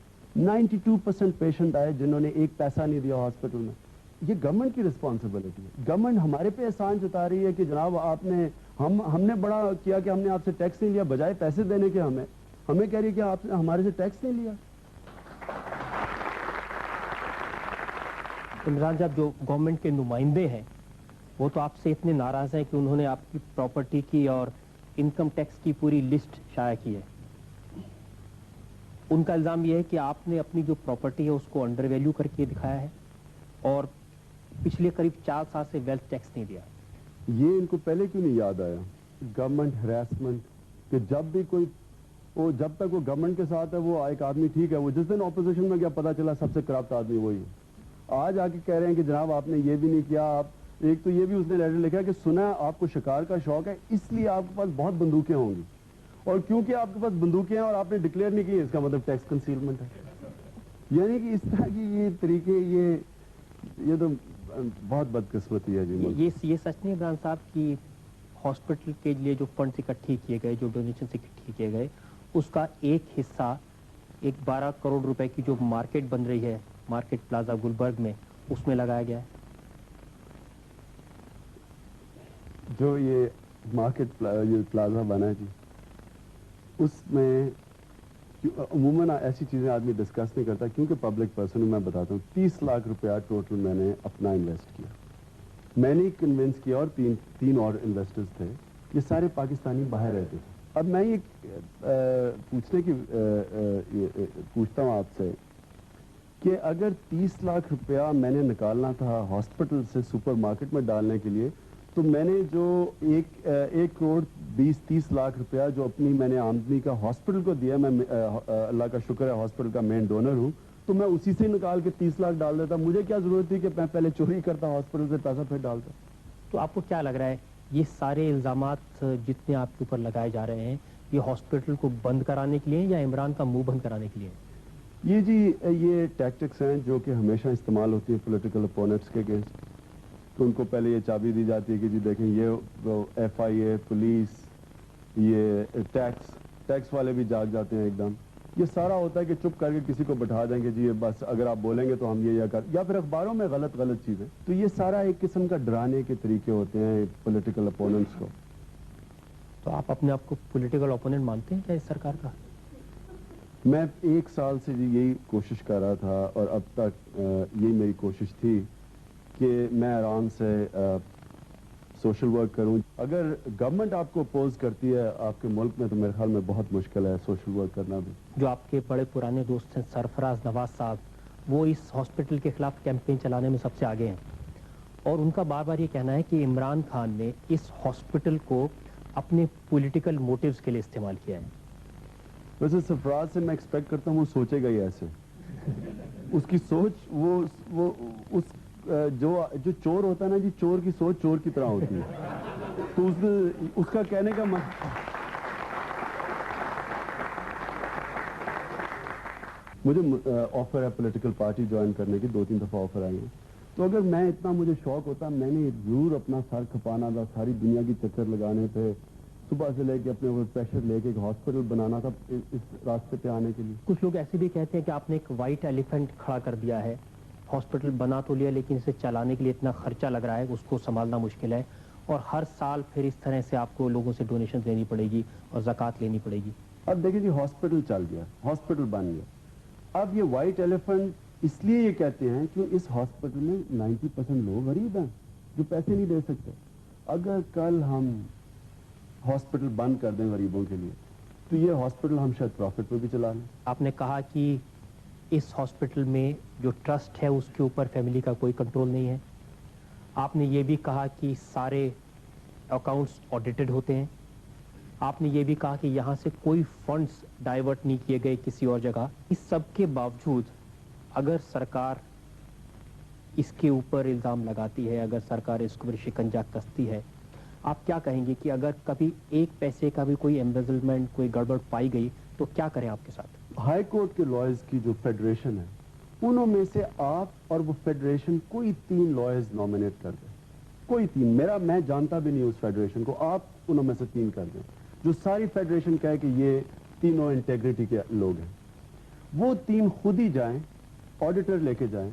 92% پیشنٹ آئے جنہوں نے ایک پیسہ نہیں دیا ہاسپٹل میں. یہ گورنمنٹ کی رسپانسبلٹی ہے. گورنمنٹ ہمارے پہ احسان جتا رہی ہے کہ جناب آپ نے ہم نے بڑا کیا کہ ہم نے آپ سے ٹیکس نہیں لیا, بجائے پیسے دینے کے ہمیں کہہ رہی ہے کہ آپ نے ہمارے سے ٹیکس نہیں لیا. عمران صاحب جو گورنمنٹ کے نمائندے ہیں وہ تو آپ سے اتنے ناراض ہیں کہ انہوں نے آپ کی پراپرٹی کی اور انکم ٹیکس کی پوری لسٹ شائع کی ہے. ان کا الزام یہ ہے کہ آپ نے اپنی جو پراپرٹی ہے اس کو انڈر ویلیو کر کے دکھایا ہے اور پچھلے قریب 4 سال سے ویلتھ ٹیکس نہیں دیا. یہ ان کو پہلے کیوں نہیں یاد آیا گورنمنٹ ہراسمنٹ کہ جب بھی کوئی جب تک وہ گورنمنٹ کے ساتھ ہے وہ ایک آدمی ٹھیک ہے, وہ جس دن اپوزیشن میں گیا پتا چلا سب سے کرپٹ آدمی وہی ہے. آج آ کے کہہ رہے ہیں کہ جناب آپ نے یہ بھی نہیں کیا. آپ ایک تو یہ بھی اس نے لیٹر لکھا کہ سنا آپ کو شکار کا شوق ہے اس لیے آپ کے پاس بہت بندوقیں ہوں گی, اور کیونکہ آپ کے پاس بندوقیں ہیں اور آپ نے ڈکلیئر نہیں کی, اس کا مطلب ٹیکس کنسیلمنٹ ہے. یعنی کہ اس طرح کی یہ طریقے یہ تو بہت بدقسمتی ہے جی. یہ سچ نہیں عمران صاحب کی ہاسپٹل کے لیے جو فنڈز اکٹھے کیے گئے, جو ڈونیشنز اکٹھے کیے گئے, اس کا ایک حصہ ایک 12 کروڑ روپے کی جو مارکیٹ بن رہی ہے مارکیٹ پلازا گلبرگ میں, اس میں لگایا گیا ہے. جو یہ مارکیٹ پلازا بنا ہے جی, اس میں عموماً ایسی چیزیں آدمی ڈسکس نہیں کرتا کیونکہ پبلک پرسن میں بتاتا ہوں. 30 لاکھ روپیہ ٹوٹل میں نے اپنا انویسٹ کیا. میں نے کنونس کیا اور تین اور انویسٹرز تھے, یہ سارے پاکستانی باہر رہتے تھے. اب میں یہ پوچھتا ہوں آپ سے کہ اگر 30 لاکھ روپیہ میں نے نکالنا تھا ہاسپٹل سے سپر مارکیٹ میں ڈالنے کے لیے, تو میں نے جو 1 کروڑ 20-30 لاکھ روپیہ جو اپنی میں نے آمدنی کا ہاسپٹل کو دیا, میں اللہ کا شکر ہے ہاسپٹل کا مین ڈونر ہوں, تو میں اسی سے نکال کے 30 لاکھ ڈال دیتا. مجھے کیا ضرورت تھی کہ میں پہلے چوری کرتا ہاسپٹل سے پیسہ پھر ڈالتا. تو آپ کو کیا لگ رہا ہے یہ سارے الزامات جتنے آپ کے اوپر لگائے جا رہے ہیں یہ ہاسپٹل کو بند کرانے کے لیے یا عمران کا منہ بند کرانے کے لیے؟ یہ جی یہ ٹیکٹکس ہیں جو کہ ہمیشہ استعمال ہوتی ہیں پولیٹیکل اپوننٹس کے اگینسٹ. تو ان کو پہلے یہ چابی دی جاتی ہے کہ جی دیکھیں یہ FIA پولیس یہ ٹیکس والے بھی جاگ جاتے ہیں ایک دم. یہ سارا ہوتا ہے کہ چپ کر کے کسی کو بٹھا دیں گے جی بس اگر آپ بولیں گے تو ہم یہ یا پھر اخباروں میں غلط چیزیں. تو یہ سارا ایک قسم کا ڈرانے کے طریقے ہوتے ہیں پولیٹیکل اپوننٹس کو. تو آپ اپنے آپ کو پولیٹیکل اپوننٹ مانتے ہیں کیا اس سرکار کا؟ میں 1 سال سے جی یہی کوشش کر رہا تھا اور اب تک یہی میری کوشش تھی کہ میں آرام سے سوشل ورک کروں. اگر گورنمنٹ آپ کو اپوز کرتی ہے آپ کے ملک میں تو میرے خیال میں بہت مشکل ہے سوشل ورک کرنا بھی. جو آپ کے بڑے پرانے دوست ہیں سرفراز نواز صاحب، وہ اس ہاسپٹل کے خلاف کیمپین چلانے میں سب سے آگے ہیں، اور ان کا بار بار یہ کہنا ہے کہ عمران خان نے اس ہاسپٹل کو اپنے پولیٹیکل موٹیوز کے لیے استعمال کیا ہے. ویسے سرفراز سے میں ایکسپیکٹ کرتا ہوں وہ سوچے گا ہی ایسے. اس کی سوچ وہ جو چور ہوتا ہے نا جی، چور کی سوچ چور کی طرح ہوتی ہے. تو اس کا کہنے کا مجھے آفر ہے پولیٹیکل پارٹی جوائن کرنے کی، 2-3 دفعہ آفر آئی ہیں. تو اگر میں اتنا مجھے شوق ہوتا میں نے ضرور اپنا سر کھپانا تھا، ساری دنیا کی چکر لگانے تھے، صبح سے لے کے اپنے اوپر پریشر لے کے ایک ہاسپٹل بنانا تھا اس راستے پہ آنے کے لیے. کچھ لوگ ایسے بھی کہتے ہیں کہ آپ نے ایک وائٹ ایلیفنٹ کھڑا کر دیا ہے. ہاسپٹل بنا تو لیا لیکن اسے چلانے کے لیے اتنا خرچہ لگ رہا ہے، اس کو سنبھالنا مشکل ہے، اور ہر سال پھر اس طرح سے آپ کو لوگوں سے ڈونیشن دینی پڑے گی اور زکوٰۃ لینی پڑے گی. اب دیکھیں جی، ہاسپٹل چل گیا، ہاسپٹل بن گیا. اب یہ وائٹ ایلیفنٹ اس لیے یہ کہتے ہیں کہ اس ہاسپٹل میں 90% لوگ غریب ہیں جو پیسے نہیں دے سکتے. اگر کل ہم ہاسپٹل بند کر دیں غریبوں کے لیے تو یہ ہاسپٹل ہم شاید پروفٹ پہ بھی چلا لیں. آپ نے کہا کہ اس ہاسپٹل میں جو ٹرسٹ ہے اس کے اوپر فیملی کا کوئی کنٹرول نہیں ہے. آپ نے یہ بھی کہا کہ سارے اکاؤنٹس آڈیٹڈ ہوتے ہیں. آپ نے یہ بھی کہا کہ یہاں سے کوئی فنڈز ڈائیورٹ نہیں کیے گئے کسی اور جگہ. اس سب کے باوجود اگر سرکار اس کے اوپر الزام لگاتی ہے، اگر سرکار اس کو شکنجہ کستی ہے، آپ کیا کہیں گے کہ اگر کبھی ایک پیسے کا بھی کوئی ایمبیزلمنٹ، کوئی گڑبڑ پائی گئی تو کیا کریں آپ کے ساتھ؟ ہائی کورٹ کے لائرز کی جو فیڈریشن ہے انہوں میں سے آپ اور وہ فیڈریشن کوئی 3 لائرز نامنیٹ کر دیں. کوئی 3، میں جانتا بھی نہیں اس فیڈریشن کو، آپ انہوں میں سے 3 کر دیں جو ساری فیڈریشن کہے کہ یہ تینوں انٹیگریٹی کے لوگ ہیں. وہ 3 خود ہی جائیں، آڈیٹر لے کے جائیں،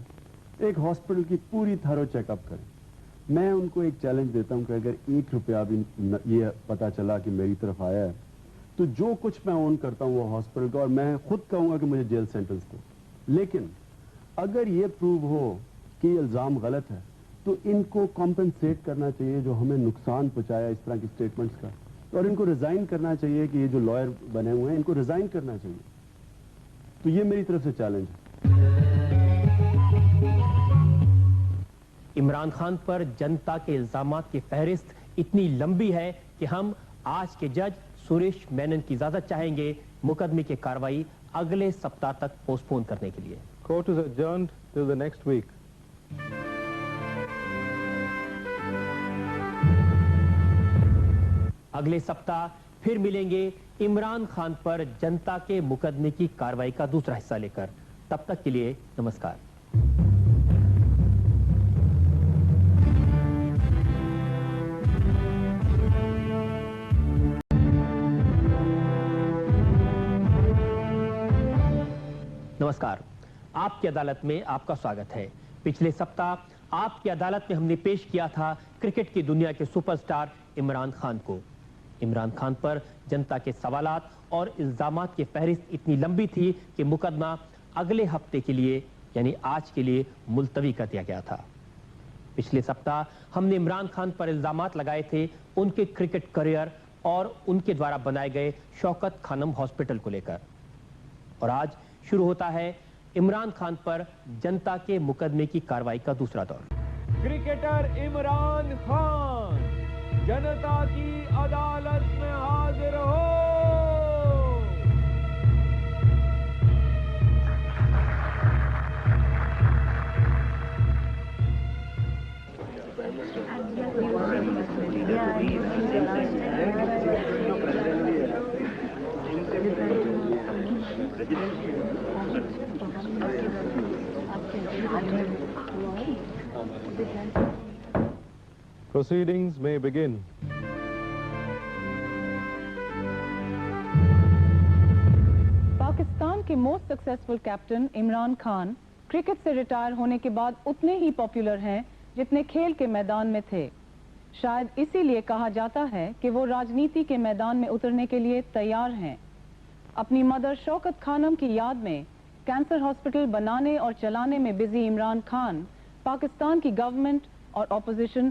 ایک ہاسپٹل کی پوری تھرو چیک اپ کریں. میں ان کو ایک چیلنج دیتا ہوں کہ اگر 1 روپیہ بھی یہ پتا چلا کہ میری طرف آیا ہے تو جو کچھ میں اون کرتا ہوں وہ ہاسپٹل کا، اور میں خود کہوں گا کہ مجھے جیل سینٹنس دو. لیکن اگر یہ پروو ہو کہ یہ الزام غلط ہے تو ان کو کمپنسیٹ کرنا چاہیے جو ہمیں نقصان پہنچایا اس طرح کی سٹیٹمنٹس کا، اور ان کو ریزائن کرنا چاہیے کہ یہ جو لائر بنے ہوئے ہیں ان کو ریزائن کرنا چاہیے. تو یہ میری طرف سے چیلنج ہے. عمران خان پر جنتا کے الزامات کی فہرست اتنی لمبی ہے کہ ہم آج کے جج سریش مینن کی اجازت چاہیں گے مقدمے کی کارروائی اگلے سپتاہ تک پوسٹ پون کرنے کے لیے. Court is adjourned till the next week. اگلے سپتاہ پھر ملیں گے عمران خان پر جنتا کے مقدمے کی کارروائی کا دوسرا حصہ لے کر. تب تک کے لیے نمسکار. نمسکار. آپ کی عدالت میں آپ کا سواگت ہے. پچھلے سپتاہ آپ کی عدالت میں ہم نے پیش کیا تھا کرکٹ کی دنیا کے سپر سٹار عمران خان کو. عمران خان پر جنتا کے سوالات اور الزامات کی فہرست اتنی لمبی تھی کہ مقدمہ اگلے ہفتے کے لیے یعنی آج کے لیے ملتوی کر دیا گیا تھا. پچھلے سپتاہ ہم نے عمران خان پر الزامات لگائے تھے ان کے کرکٹ کریئر اور ان کے دوارا بنائے گئے شوکت خانم ہاسپٹل کو لے کر. اور آج شروع ہوتا ہے عمران خان پر جنتا کے مقدمے کی کارروائی کا دوسرا دور. کرکٹر عمران خان جنتا کی عدالت میں حاضر ہو. Proceedings may begin. پاکستان کے most successful captain Imran Khan cricket سے ریٹائر ہونے کے بعد اتنے ہی پاپولر ہیں جتنے کھیل کے میدان میں تھے. شاید اسی لیے کہا جاتا ہے کہ وہ راجنیتی کے میدان میں اترنے کے لیے تیار ہیں. اپنی مدر شوکت خانم کی یاد میں کینسر ہاسپٹل بنانے اور چلانے میں بزی عمران خان پاکستان کی گورنمنٹ اور اپوزیشن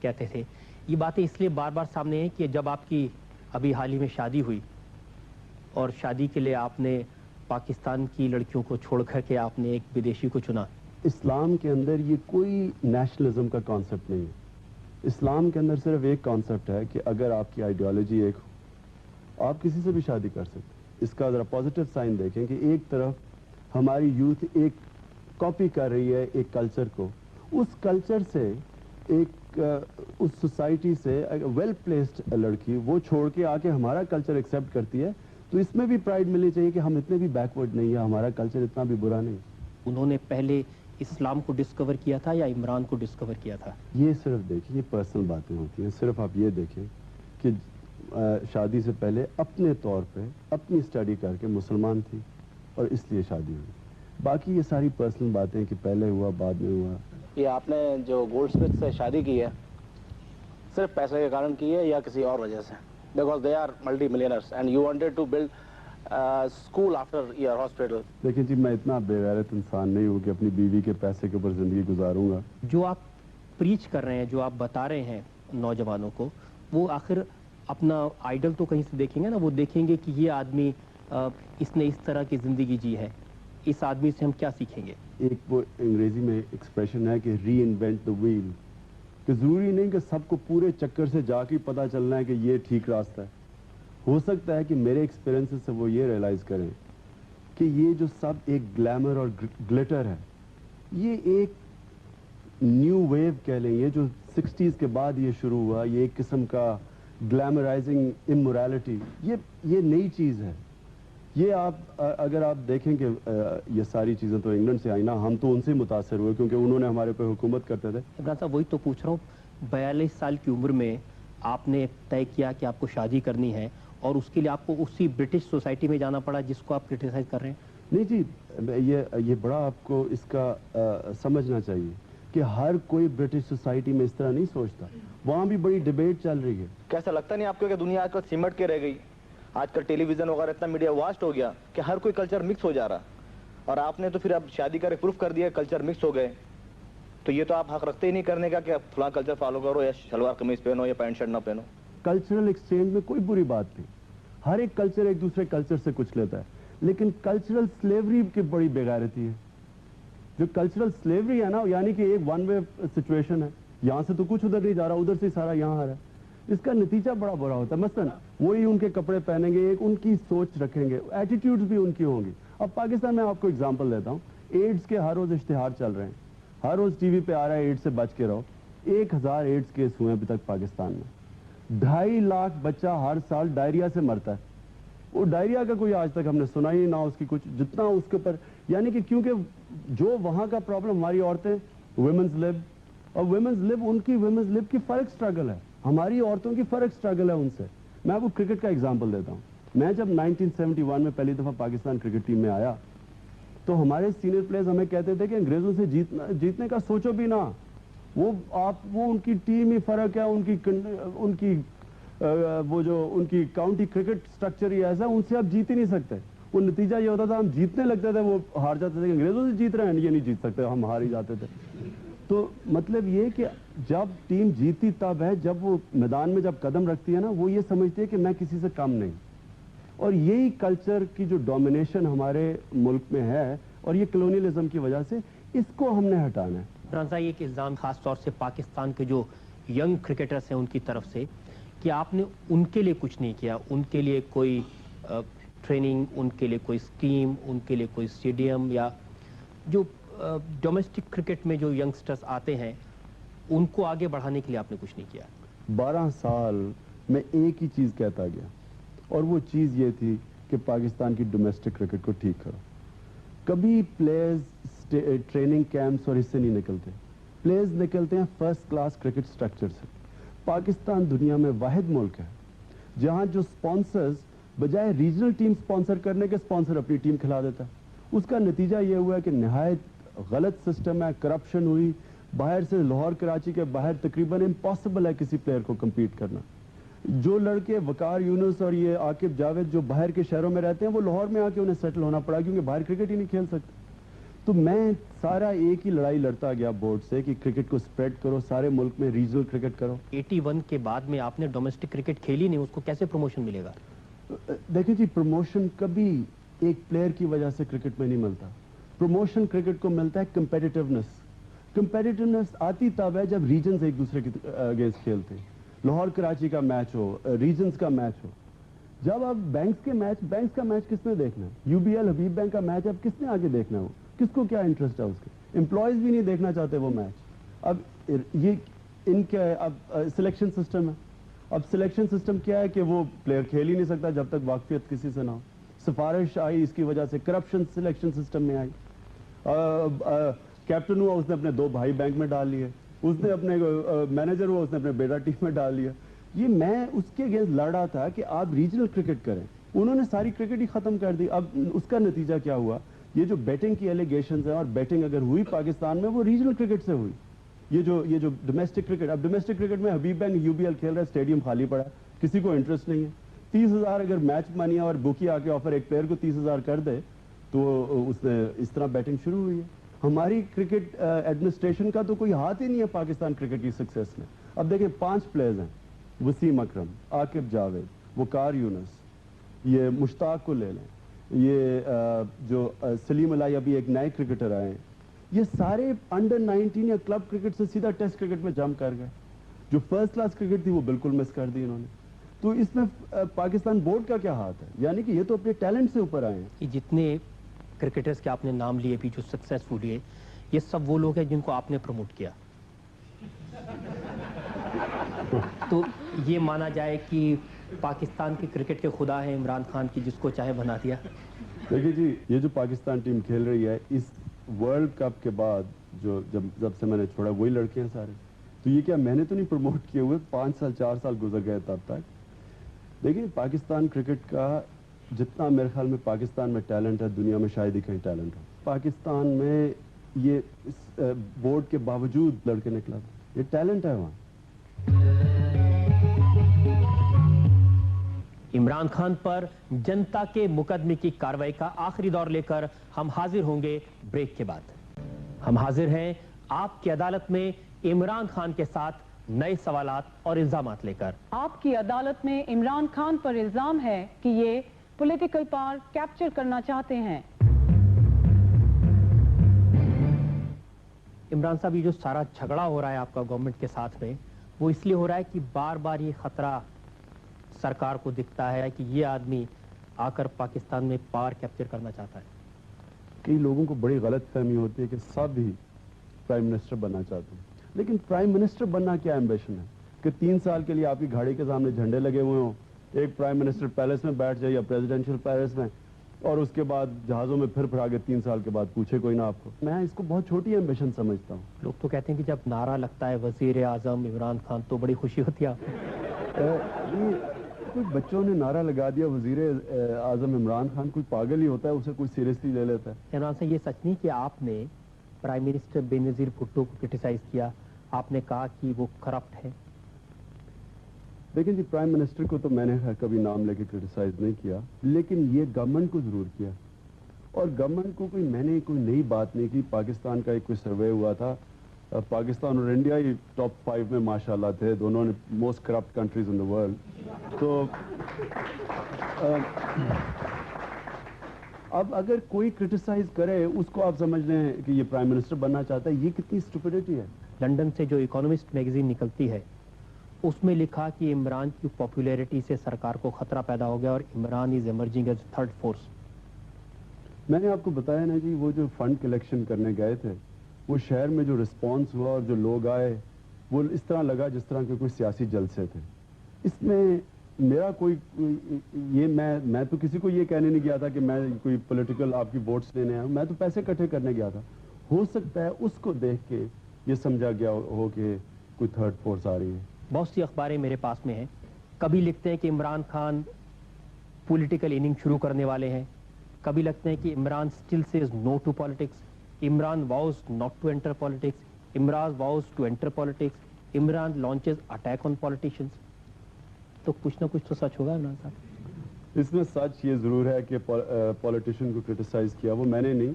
کہتے تھے. یہ باتیں اس لیے بار بار سامنے ہیں کہ جب آپ کی ابھی حال ہی میں شادی ہوئی اور شادی کے لیے آپ نے پاکستان کی لڑکیوں کو چھوڑ کر کے آپ نے ایک بدیشی کو چنا. اسلام کے اندر یہ کوئی نیشنلزم کا کانسیپٹ نہیں ہے. اسلام کے اندر صرف ایک کانسیپٹ ہے کہ اگر آپ کی آئیڈیالوجی ایک ہو آپ کسی سے بھی شادی کر سکتے. اس کا ذرا پازیٹیو سائن دیکھیں کہ ایک طرف ہماری یوتھ ایک کاپی کر رہی ہے ایک کلچر کو, اس کلچر سے ایک اس سوسائٹی سے ویل پلیسڈ لڑکی وہ چھوڑ کے آ کے ہمارا کلچر ایکسیپٹ کرتی ہے, تو اس میں بھی پرائڈ ملنی چاہیے کہ ہم اتنے بھی بیکورڈ نہیں ہیں, ہمارا کلچر اتنا بھی برا نہیں. انہوں نے پہلے اسلام کو ڈسکور کیا تھا یا عمران کو ڈسکور کیا تھا؟ یہ صرف دیکھیں, یہ پرسنل باتیں ہوتی ہیں. صرف آپ یہ دیکھیں کہ شادی سے پہلے اپنے طور پہ اپنی اسٹڈی کر کے مسلمان تھی اور اس لیے شادی ہوئی. باقی یہ ساری پرسنل باتیں کہ پہلے ہوا بعد میں ہوا. یہ آپ نے جو گولڈ اسمتھ سے شادی کی ہے صرف پیسے کے کارن کی ہے یا کسی اور وجہ سے؟ Because they are multi millionaires and you wanted to build school after your hospital. دیکھیں جی, میں اتنا بے غیرت انسان نہیں ہوں کہ اپنی بیوی کے پیسے کے اوپر زندگی گزاروں گا. جو آپ پریچ کر رہے ہیں, جو آپ بتا رہے ہیں نوجوانوں کو, وہ آخر اپنا آئیڈل تو کہیں سے دیکھیں گے نا. وہ دیکھیں گے کہ یہ آدمی اس نے اس طرح کی زندگی جی ہے, اس آدمی سے ہم کیا سیکھیں گے. ایک وہ انگریزی میں ایکسپریشن ہے کہ ری انوینٹ دا ویل, کہ ضروری نہیں کہ سب کو پورے چکر سے جا کے پتہ چلنا ہے کہ یہ ٹھیک راستہ ہے. ہو سکتا ہے کہ میرے ایکسپیرینس سے وہ یہ ریئلائز کریں کہ یہ جو سب ایک گلیمر اور گلٹر ہے, یہ ایک نیو ویو کہہ لیں, یہ جو 60s کے بعد یہ شروع ہوا, یہ ایک قسم کا گلیمرائزنگ امورالٹی, یہ نئی چیز ہے. یہ آپ اگر آپ دیکھیں کہ یہ ساری چیزیں تو انگلینڈ سے آئی نا, ہم تو ان سے متاثر ہوئے کیونکہ انہوں نے ہمارے پہ حکومت کرتے تھے. عمران صاحب, وہی تو پوچھ رہا ہوں, 42 سال کی عمر میں آپ نے طے کیا کہ آپ کو شادی کرنی ہے اور اس کے لیے آپ کو اسی برٹش سوسائٹی میں جانا پڑا جس کو آپ کرٹیسائز کر رہے ہیں. نہیں جی, یہ بڑا آپ کو اس کا سمجھنا چاہیے کہ ہر کوئی برٹش سوسائٹی میں اس طرح نہیں سوچتا. وہاں بھی بڑی ڈیبیٹ چل رہی ہے. کیسا لگتا نہیں آپ کو کہ دنیا آج کل سمٹ کے رہ گئی؟ آج کل ٹیلی ویژن وغیرہ اتنا میڈیا واسٹ ہو گیا کہ ہر کوئی کلچر مکس ہو جا رہا, اور آپ نے تو پھر اب شادی کر پروف کر دیا کلچر مکس ہو گئے, تو یہ تو آپ حق رکھتے ہی نہیں کرنے کا کہ آپ فلاں کلچر فالو کرو یا شلوار قمیض پہنو یا پینٹ شرٹ نہ پہنو. کلچرل ایکسچینج میں کوئی بری بات نہیں, ہر ایک کلچر ایک دوسرے کلچر سے کچھ لیتا ہے, لیکن کلچرل سلیوری کی بڑی بےغیرتی ہے. جو کلچرل سلیوری ہے نا, یعنی کہ ایک ون وے سچویشن ہے, یہاں سے تو کچھ ادھر نہیں جا رہا, ادھر سے سارا یہاں آ رہا ہے. اس کا نتیجہ بڑا برا ہوتا ہے. مثلا وہی ان کے کپڑے پہنیں گے, ایک ان کی سوچ رکھیں گے, ایٹیٹیوڈز بھی ان کی ہوں گی. اب پاکستان میں آپ کو اگزامپل دیتا ہوں, ایڈز کے ہر روز اشتہار چل رہے ہیں, ہر روز ٹی وی پہ آ رہا ہے ایڈز سے بچ کے رہو. 1000 ایڈز کیس ہوئے ابھی تک پاکستان میں. 2.5 لاکھ بچہ ہر سال ڈائریا سے مرتا ہے. وہ ڈائریا کا کوئی آج تک ہم نے سنا ہی نہ اس کی کچھ, جتنا اس کے اوپر, یعنی کہ کیونکہ جو وہاں کا پرابلم ہماری عورتیں ویمنز لب, اور ویمنز لب ان کی ویمنز لب کی فرق سٹرگل ہے, ہماری عورتوں کی فرق سٹرگل ہے ان سے. میں آپ کو کرکٹ کا ایگزامپل دیتا ہوں. میں جب 1971 میں پہلی دفعہ پاکستان کرکٹ ٹیم میں آیا تو ہمارے سینئر پلیئرز ہمیں کہتے تھے کہ انگریزوں سے جیتنے کا سوچو بھی نہ, وہ ان کی ٹیم ہی فرق ہے, ان کی وہ جو ان کی کاؤنٹی کرکٹ سٹرکچر ہی ایسا, ان سے آپ جیت ہی نہیں سکتے. وہ نتیجہ یہ ہوتا تھا, ہم جیتنے لگتے تھے وہ ہار جاتے تھے, انگریزوں سے جیت رہے ہیں یہ نہیں جیت سکتے, ہم ہار ہی جاتے تھے. تو مطلب یہ کہ جب ٹیم جیتی تب ہے جب وہ میدان میں جب قدم رکھتی ہے نا, وہ یہ سمجھتی ہے کہ میں کسی سے کم نہیں. اور یہی کلچر کی جو ڈومینیشن ہمارے ملک میں ہے, اور یہ کلونیلزم کی وجہ سے, اس کو ہم نے ہٹانا ہے. عمران صاحب, یہ الزام خاص طور سے پاکستان کے جو ینگ کرکٹرز ہیں ان کی طرف سے کہ آپ نے ان کے لیے کچھ نہیں کیا, ان کے لیے کوئی ٹریننگ, ان کے لیے کوئی اسکیم, ان کے لیے کوئی اسٹیڈیم, یا جو ڈومیسٹک کرکٹ میں جو ینگسٹرز آتے ہیں ان کو آگے بڑھانے کے لیے آپ نے کچھ نہیں کیا. 12 سال میں ایک ہی چیز کہتا گیا, اور وہ چیز یہ تھی کہ پاکستان کی ڈومیسٹک کرکٹ کو ٹھیک کرو. کبھی پلیئرز ٹریننگ کیمپس اور اس سے نہیں نکلتے, پلیئرز نکلتے ہیں فرسٹ کلاس کرکٹ سٹرکچر سے. پاکستان دنیا میں واحد ملک ہے جہاں جو سپانسرز بجائے ریجنل ٹیم سپانسر کرنے کے سپانسر اپنی ٹیم کھلا دیتا ہے. اس کا نتیجہ یہ ہوا ہے کہ نہایت غلط سسٹم ہے, کرپشن ہوئی, باہر سے لاہور کراچی کے باہر تقریباً امپاسبل ہے کسی پلیئر کو کمپیٹ کرنا. جو لڑکے وقار یونس اور یہ عاقب جاوید جو باہر کے شہروں میں رہتے ہیں, وہ لاہور میں آ کے انہیں سیٹل ہونا پڑا کیونکہ باہر کرکٹ ہی نہیں کھیل سکتے. تو میں سارا ایک ہی لڑائی لڑتا گیا بورڈ سے کہ کرکٹ کو سپریڈ کرو، سارے ملک میں ریجنل کرکٹ کرو۔ 81 کے بعد میں آپ نے ڈومیسٹک کرکٹ کھیلی نہیں، اس کو کیسے پروموشن ملے گا؟ دیکھیں جی، پروموشن کبھی ایک پلیئر کی وجہ سے کرکٹ میں نہیں ملتا۔ پروموشن کرکٹ کو ملتا ہے کمپیٹیٹیونیس۔ کمپیٹیٹیونیس آتی تب ہے جب ریجنز ایک دوسرے کے اگینسٹ کھیلتے ہیں، لاہور کراچی کا میچ ہو، ریجنز کا میچ ہو۔ جب آپ بینکس کا میچ کس نے دیکھنا ہے؟ U B L Habib bank کا میچ اب کس نے آگے دیکھنا ہے؟ وہ کس کو کیا انٹرسٹ ہے اس کے؟ امپلائیز بھی نہیں دیکھنا چاہتے وہ میچ۔ اب یہ ان کا اب سلیکشن سسٹم ہے۔ اب سلیکشن سسٹم کیا ہے کہ وہ پلیئر کھیل ہی نہیں سکتا جب تک واقفیت کسی سے نہ ہو۔ سفارش آئی، اس کی وجہ سے کرپشن سلیکشن سسٹم میں آئی۔ کیپٹن ہوا، اس نے اپنے 2 بھائی بینک میں ڈال لیے، اس نے اپنے مینیجر ہوا، اس نے اپنے بیٹا ٹیم میں ڈال لیا۔ یہ میں اس کے اگینسٹ لڑ رہا تھا کہ آپ ریجنل کرکٹ کریں، انہوں نے ساری کرکٹ ہی ختم کر دی۔ اب اس کا نتیجہ کیا ہوا؟ یہ جو بیٹنگ کی ایلیگیشنز ہیں، اور بیٹنگ اگر ہوئی پاکستان میں وہ ریجنل کرکٹ سے ہوئی۔ یہ جو ڈومیسٹک کرکٹ، اب ڈومیسٹک کرکٹ میں حبیب بینک یو بی ایل کھیل رہا ہے، اسٹیڈیم خالی پڑا ہے، کسی کو انٹرسٹ نہیں ہے۔ 30,000 اگر میچ منی اور بوکی آ کے آفر ایک پلیئر کو 30,000 کر دے تو اس نے اس طرح بیٹنگ شروع ہوئی ہے۔ ہماری کرکٹ ایڈمنسٹریشن کا تو کوئی ہاتھ ہی نہیں ہے پاکستان کرکٹ کی سکسیس میں۔ اب دیکھیں 5 پلیئرز ہیں، وسیم اکرم، عاقب جاوید، وقار یونس، یہ مشتاق کو لے لیں، یہ جو سلیم علائی ابھی ایک نئے کرکٹر آئے ہیں، یہ سارے انڈر 19 یا کلب کرکٹ سے سیدھا ٹیسٹ کرکٹ میں جمپ کر گئے۔ جو فرسٹ کلاس کرکٹ تھی وہ بالکل مس کر دی انہوں نے۔ تو اس میں پاکستان بورڈ کا کیا ہاتھ ہے؟ یعنی کہ یہ تو اپنے ٹیلنٹ سے اوپر آئے ہیں۔ یہ جتنے کرکٹرز کے آپ نے نام لیے بھی جو سکسیسفل ہوئے، یہ سب وہ لوگ ہیں جن کو آپ نے پروموٹ کیا۔ تو یہ مانا جائے کہ پاکستان کی کرکٹ کے خدا ہے عمران خان کی، جس کو چاہے بنا دیا۔ دیکھیے جی، یہ جو پاکستان ٹیم کھیل رہی ہے اس ورلڈ کپ کے بعد جب سے میں نے چھوڑا، وہی لڑکے ہیں سارے۔ تو یہ کیا میں نے تو نہیں پروموٹ کیے ہوئے؟ 5 سال 4 سال گزر گئے تب تک۔ دیکھیں پاکستان کرکٹ کا جتنا میرے خیال میں پاکستان میں ٹیلنٹ ہے، دنیا میں شاید ہی کہیں ٹیلنٹ ہو۔ پاکستان میں یہ بورڈ کے باوجود لڑکے نکلا تھا، یہ ٹیلنٹ ہے وہاں۔ عمران خان پر جنتا کے مقدمے کی کارروائی کا آخری دور لے کر ہم حاضر ہوں گے بریک کے بعد۔ ہم حاضر ہیں آپ کی عدالت میں عمران خان کے ساتھ نئے سوالات اور الزامات لے کر۔ آپ کی عدالت میں عمران خان پر الزام ہے کہ یہ پولیٹیکل پاور کیپچر کرنا چاہتے ہیں۔ عمران صاحب، یہ جو سارا جھگڑا ہو رہا ہے آپ کا گورنمنٹ کے ساتھ میں، وہ اس لیے ہو رہا ہے کہ بار بار یہ خطرہ سرکار کو دکھتا ہے کہ یہ آدمی آ کر پاکستان میں پاور کیپچر کرنا چاہتا ہے۔ کئی لوگوں کو بڑی غلط فہمی ہوتی ہے کہ سب ہی پرائم منسٹر بننا چاہتے ہیں، لیکن پرائم منسٹر بننا کیا ایمبیشن ہے کہ 3 سال کے لیے آپ کی گاڑی کے سامنے جھنڈے لگے ہوئے ہوں، ایک پرائم منسٹر پیلس میں بیٹھ جائے یا پریزیڈینشیل پیلس میں، اور اس کے بعد جہازوں میں پھر آگے 3 سال کے بعد پوچھے کوئی نہ آپ کو۔ میں اس کو بہت چھوٹی ایمبیشن سمجھتا ہوں۔ لوگ تو کہتے ہیں کہ جب نعرہ لگتا ہے وزیر اعظم عمران خان تو بڑی خوشی ہوتی ہے آپ کو۔ کوئی بچوں نے نعرہ لگا دیا وزیر اعظم عمران خان، کوئی پاگل ہی ہوتا ہے، اسے کوئی سیریسلی لے لیتا ہے۔ عمران صاحب، یہ سچ نہیں کہ آپ نے پرائم منسٹر بینظیر بھٹو کو کرٹیسائز کیا، آپ نے کہا کہ وہ کرپٹ ہے؟ لیکن جی پرائم منسٹر کو تو میں نے کبھی نام لے کے کرٹیسائز نہیں کیا، لیکن یہ گورنمنٹ کو ضرور کیا، اور گورنمنٹ کو میں نے کوئی نئی بات نہیں کی۔ پاکستان کا ایک کوئی سروے ہوا تھا، پاکستان اور انڈیا ہی ٹاپ 5 میں ماشاءاللہ تھے، دونوں نے most corrupt countries in the world. تو اب اگر کوئی کرٹیسائز کرے اس کو آپ سمجھ لیں کہ یہ پرائم منسٹر بننا چاہتا ہے، یہ کتنی اسٹوپڈیٹی ہے۔ لنڈن سے جو اکانومسٹ میگزین نکلتی ہے اس میں لکھا کہ عمران کی پاپولیرٹی سے سرکار کو خطرہ پیدا ہو گیا اور Imran is emerging as third force. میں نے آپ کو بتایا نا جی، وہ جو فنڈ کلیکشن کرنے گئے تھے، وہ شہر میں جو رسپانس ہوا اور جو لوگ آئے، وہ اس طرح لگا جس طرح کے کوئی سیاسی جلسے تھے۔ اس میں میرا کوئی یہ میں تو کسی کو یہ کہنے نہیں گیا تھا کہ میں کوئی پولیٹیکل آپ کی ووٹس لینے آیا ہوں، میں تو پیسے اکٹھے کرنے گیا تھا۔ ہو سکتا ہے اس کو دیکھ کے یہ سمجھا گیا ہو کہ کوئی تھرڈ فورس آ رہی ہے۔ بہت سی اخباریں میرے پاس میں ہیں، کبھی لکھتے ہیں کہ عمران خان پولیٹیکل اننگ شروع کرنے والے ہیں، کبھی لگتے ہیں کہ Imran still says no to politics, Imran vows not to enter politics, Imran vows to enter politics, Imran launches attack on politicians. تو کچھ نہ کچھ تو سچ ہوگا عمران صاحب۔ اس میں سچ یہ ضرور ہے کہ پولیٹیشین کو کرٹیسائز کیا وہ میں نے نہیں،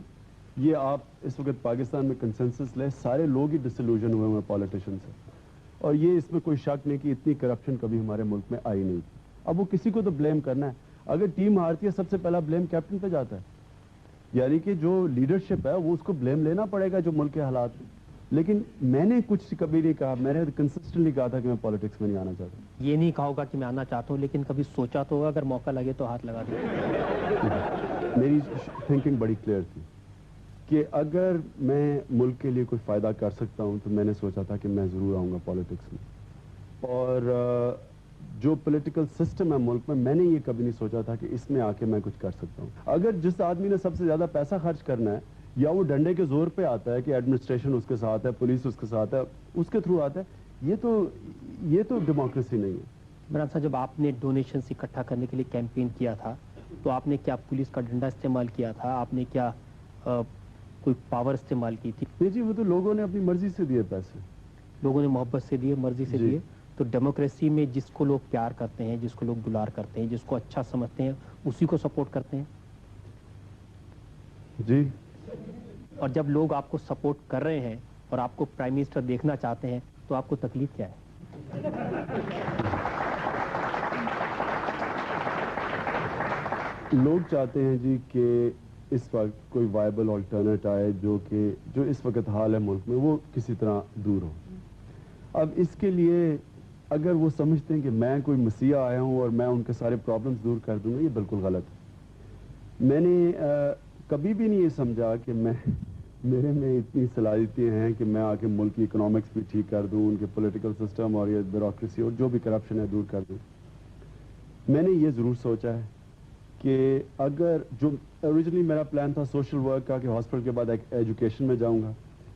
یہ آپ اس وقت پاکستان میں کنسنسس لیں، سارے لوگ ہی ڈسلوژن ہوئے ہیں پالیٹیشن سے، اور یہ اس میں کوئی شک نہیں کہ اتنی کرپشن کبھی ہمارے ملک میں آئی نہیں تھی۔ اب وہ کسی کو تو بلیم کرنا ہے، اگر ٹیم ہارتی ہے سب سے پہلا بلیم کیپٹن پہ جاتا ہے، یعنی کہ جو لیڈرشپ ہے وہ اس کو بلیم لینا پڑے گا جو ملک کے حالات میں۔ لیکن میں نے کچھ کبھی نہیں کہا، میں نے کنسسٹنٹلی کہا تھا کہ میں پالیٹکس میں نہیں آنا چاہتا۔ یہ نہیں کہا ہوگا کہ میں آنا چاہتا ہوں، لیکن کبھی سوچا تو ہوگا اگر موقع لگے تو ہاتھ لگا دیں۔ میری تھنکنگ بڑی کلیئر تھی کہ اگر میں ملک کے لیے کوئی فائدہ کر سکتا ہوں تو میں نے سوچا تھا کہ میں ضرور آؤں گا پالیٹکس میں، اور جو پولیٹیکل سسٹم ہے ملک میں نے یہ کبھی نہیں سوچا تھا کہ اس میں آ کے میں کچھ کر سکتا ہوں۔ اگر جس آدمی نے سب سے زیادہ پیسہ خرچ کرنا ہے یا وہ ڈنڈے کے زور پہ آتا ہے کہ ایڈمنسٹریشن اس کے ساتھ ہے، پولیس اس کے ساتھ ہے، اس کے تھرو آتا ہے، یہ تو ڈیموکریسی نہیں ہے۔ عمران صاحب، جب آپ نے ڈونیشنز اکٹھا کرنے کے لیے کیمپین کیا تھا تو آپ نے کیا پولیس کا ڈنڈا استعمال کیا تھا؟ آپ نے کیا کوئی پاور استعمال کی تھی؟ نہیں جی، وہ تو لوگوں نے اپنی مرضی سے دیے پیسے، لوگوں نے محبت سے دیے، مرضی سے جی۔ دیے۔ تو ڈیموکریسی میں جس کو لوگ پیار کرتے ہیں، جس کو لوگ دلار کرتے ہیں، جس کو اچھا سمجھتے ہیں، اسی کو سپورٹ کرتے ہیں۔ جی۔ اور جب لوگ آپ کو سپورٹ کر رہے ہیں اور آپ کو پرائم منسٹر دیکھنا چاہتے ہیں تو آپ کو تکلیف کیا ہے؟ لوگ چاہتے ہیں جی کہ اس وقت کوئی وائبل آلٹرنیٹ آئے جو اس وقت حال ہے ملک میں وہ کسی طرح دور ہو۔ اب اس کے لیے اگر وہ سمجھتے ہیں کہ میں کوئی مسیح آیا ہوں اور میں ان کے سارے پرابلمز دور کر دوں گا، یہ بالکل غلط ہے۔ میں نے کبھی بھی نہیں یہ سمجھا کہ میرے میں اتنی صلاحیتیں ہیں کہ میں آ کے ملک کی اکنامکس بھی ٹھیک کر دوں، ان کے پولیٹیکل سسٹم اور یہ بیوروکریسی اور جو بھی کرپشن ہے دور کر دوں۔ میں نے یہ ضرور سوچا ہے کہ اگر جو اوریجنلی میرا پلان تھا سوشل ورک کا کہ ہاسپٹل کے بعد ایجوکیشن میں جاؤں گا،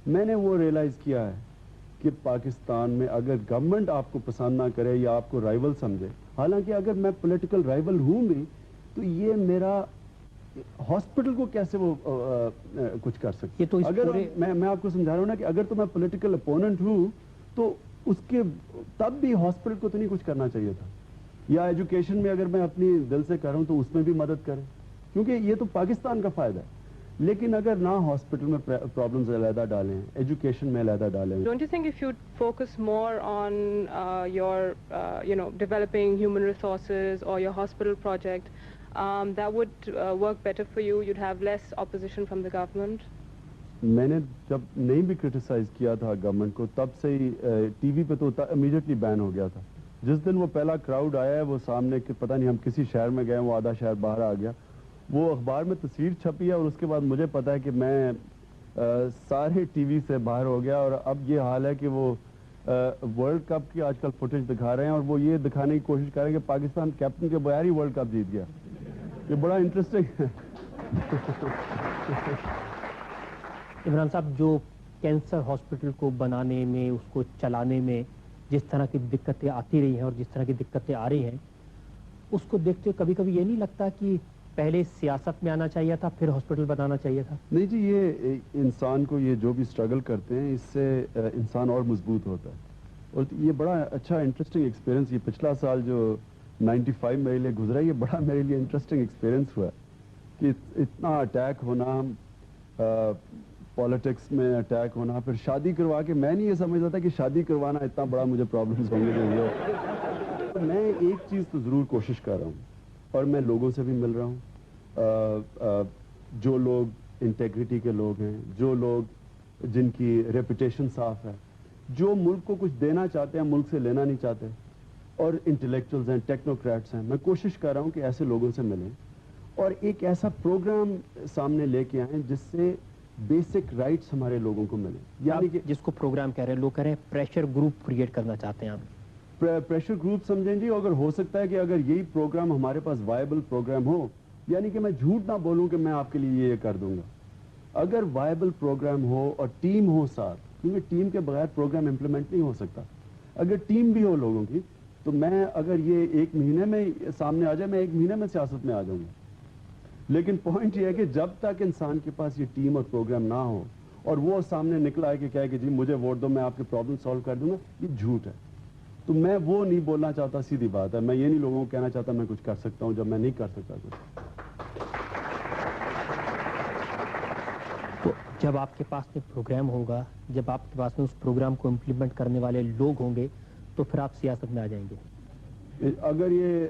میں نے وہ ریئلائز کیا ہے کہ پاکستان میں اگر گورنمنٹ آپ کو پسند نہ کرے یا آپ کو رائیول سمجھے، حالانکہ اگر میں پولیٹیکل رائیول ہوں بھی تو یہ میرا ہاسپٹل کو کیسے وہ کچھ کر سکتے؟ یہ تو اگر میں آپ کو سمجھا رہا ہوں نا کہ اگر تو میں پولیٹیکل اپوننٹ ہوں تو اس کے تب بھی ہاسپٹل کو تو نہیں کچھ کرنا چاہیے تھا، یا ایجوکیشن میں اگر میں اپنی دل سے کر رہا ہوں تو اس میں بھی مدد کریں، کیونکہ یہ تو پاکستان کا فائدہ ہے۔ لیکن اگر نہ ہاسپٹل میں پرابلمز علیحدہ ڈالیں، ایجوکیشن میں علیحدہ ڈالیں۔ Don't you think if you'd focus more on your developing human resources or your hospital project, that would work better for you? You'd have less opposition from the government? میں نے جب نہیں بھی کرٹیسائز کیا تھا گورنمنٹ کو، تب سے ہی ٹی وی پہ تو امیڈیٹلی بین ہو گیا تھا۔ جس دن وہ پہلا کراؤڈ آیا ہے وہ سامنے کہ پتہ نہیں ہم کسی شہر میں گئے، وہ آدھا شہر باہر آ گیا، وہ اخبار میں تصویر چھپی ہے اور اس کے بعد مجھے پتا ہے کہ میں سارے ٹی وی سے باہر ہو گیا، اور اب یہ حال ہے کہ وہ ورلڈ کپ کی آج کل فوٹیج دکھا رہے ہیں اور وہ یہ دکھانے کی کوشش کر رہے ہیں کہ پاکستان کیپٹن کے بغیر ہی ورلڈ کپ جیت گیا۔ یہ بڑا انٹرسٹنگ ہے۔ عمران صاحب، جو کینسر ہاسپٹل کو بنانے میں، اس کو چلانے میں جس طرح کی دقتیں آتی رہی ہیں اور جس طرح کی دقتیں آ رہی ہیں، اس کو دیکھتے کبھی کبھی یہ نہیں لگتا کہ پہلے سیاست میں آنا چاہیے تھا پھر ہاسپٹل بنانا چاہیے تھا؟ نہیں جی، یہ انسان کو یہ جو بھی اسٹرگل کرتے ہیں اس سے انسان اور مضبوط ہوتا ہے، اور یہ بڑا اچھا انٹرسٹنگ ایکسپیرینس، یہ پچھلا سال جو 95 میرے لیے گزرا، یہ بڑا میرے لیے انٹرسٹنگ ایکسپیرینس ہوا کہ اتنا اٹیک ہونا، پالیٹکس میں اٹیک ہونا، پھر شادی کروا کے میں نہیں یہ سمجھتا تھا کہ شادی کروانا اتنا بڑا مجھے پرابلمس ہوں گے۔ میں ایک چیز تو ضرور کوشش کر رہا ہوں، اور میں لوگوں سے بھی مل رہا ہوں، جو لوگ انٹیگریٹی کے لوگ ہیں، جو لوگ جن کی ریپوٹیشن صاف ہے، جو ملک کو کچھ دینا چاہتے ہیں، ملک سے لینا نہیں چاہتے، اور انٹلیکچوئلز ہیں، ٹیکنوکریٹس ہیں، میں کوشش کر رہا ہوں کہ ایسے لوگوں سے ملیں اور ایک ایسا پروگرام سامنے لے کے آئیں جس سے بیسک رائٹس ہمارے لوگوں کو ملیں۔ یعنی کہ جس کو پروگرام کہہ رہے ہیں، لوگ کہہ رہے ہیں پریشر گروپ کریٹ کرنا چاہتے ہیں آپ؟ پریشر گروپ سمجھیں جی، اگر ہو سکتا ہے کہ اگر یہی پروگرام ہمارے پاس وائبل پروگرام ہو، یعنی کہ میں جھوٹ نہ بولوں کہ میں آپ کے لیے یہ کر دوں گا، اگر وائبل پروگرام ہو اور ٹیم ہو ساتھ، کیونکہ ٹیم کے بغیر پروگرام امپلیمنٹ نہیں ہو سکتا، اگر ٹیم بھی ہو لوگوں کی، تو میں اگر یہ 1 مہینے میں سامنے آ جائے، میں 1 مہینے میں سیاست میں آ جاؤں گا۔ لیکن پوائنٹ یہ ہے کہ جب تک انسان کے پاس یہ ٹیم اور پروگرام نہ ہو اور وہ سامنے نکلا ہے کہ کہے کہ جی مجھے ووٹ دو، میں آپ کے پرابلم سالو کر دوں گا، یہ جھوٹ ہے۔ تو میں وہ نہیں بولنا چاہتا، سیدھی بات ہے، میں یہ نہیں لوگوں کو کہنا چاہتا میں کچھ کر سکتا ہوں جب میں نہیں کر سکتا کچھ۔ تو جب آپ کے پاس میں پروگرام ہوگا, جب آپ کے پاس میں اس پروگرام کو امپلیمنٹ کرنے والے لوگ ہوں گے, تو پھر آپ سیاست میں آ جائیں گے. اگر یہ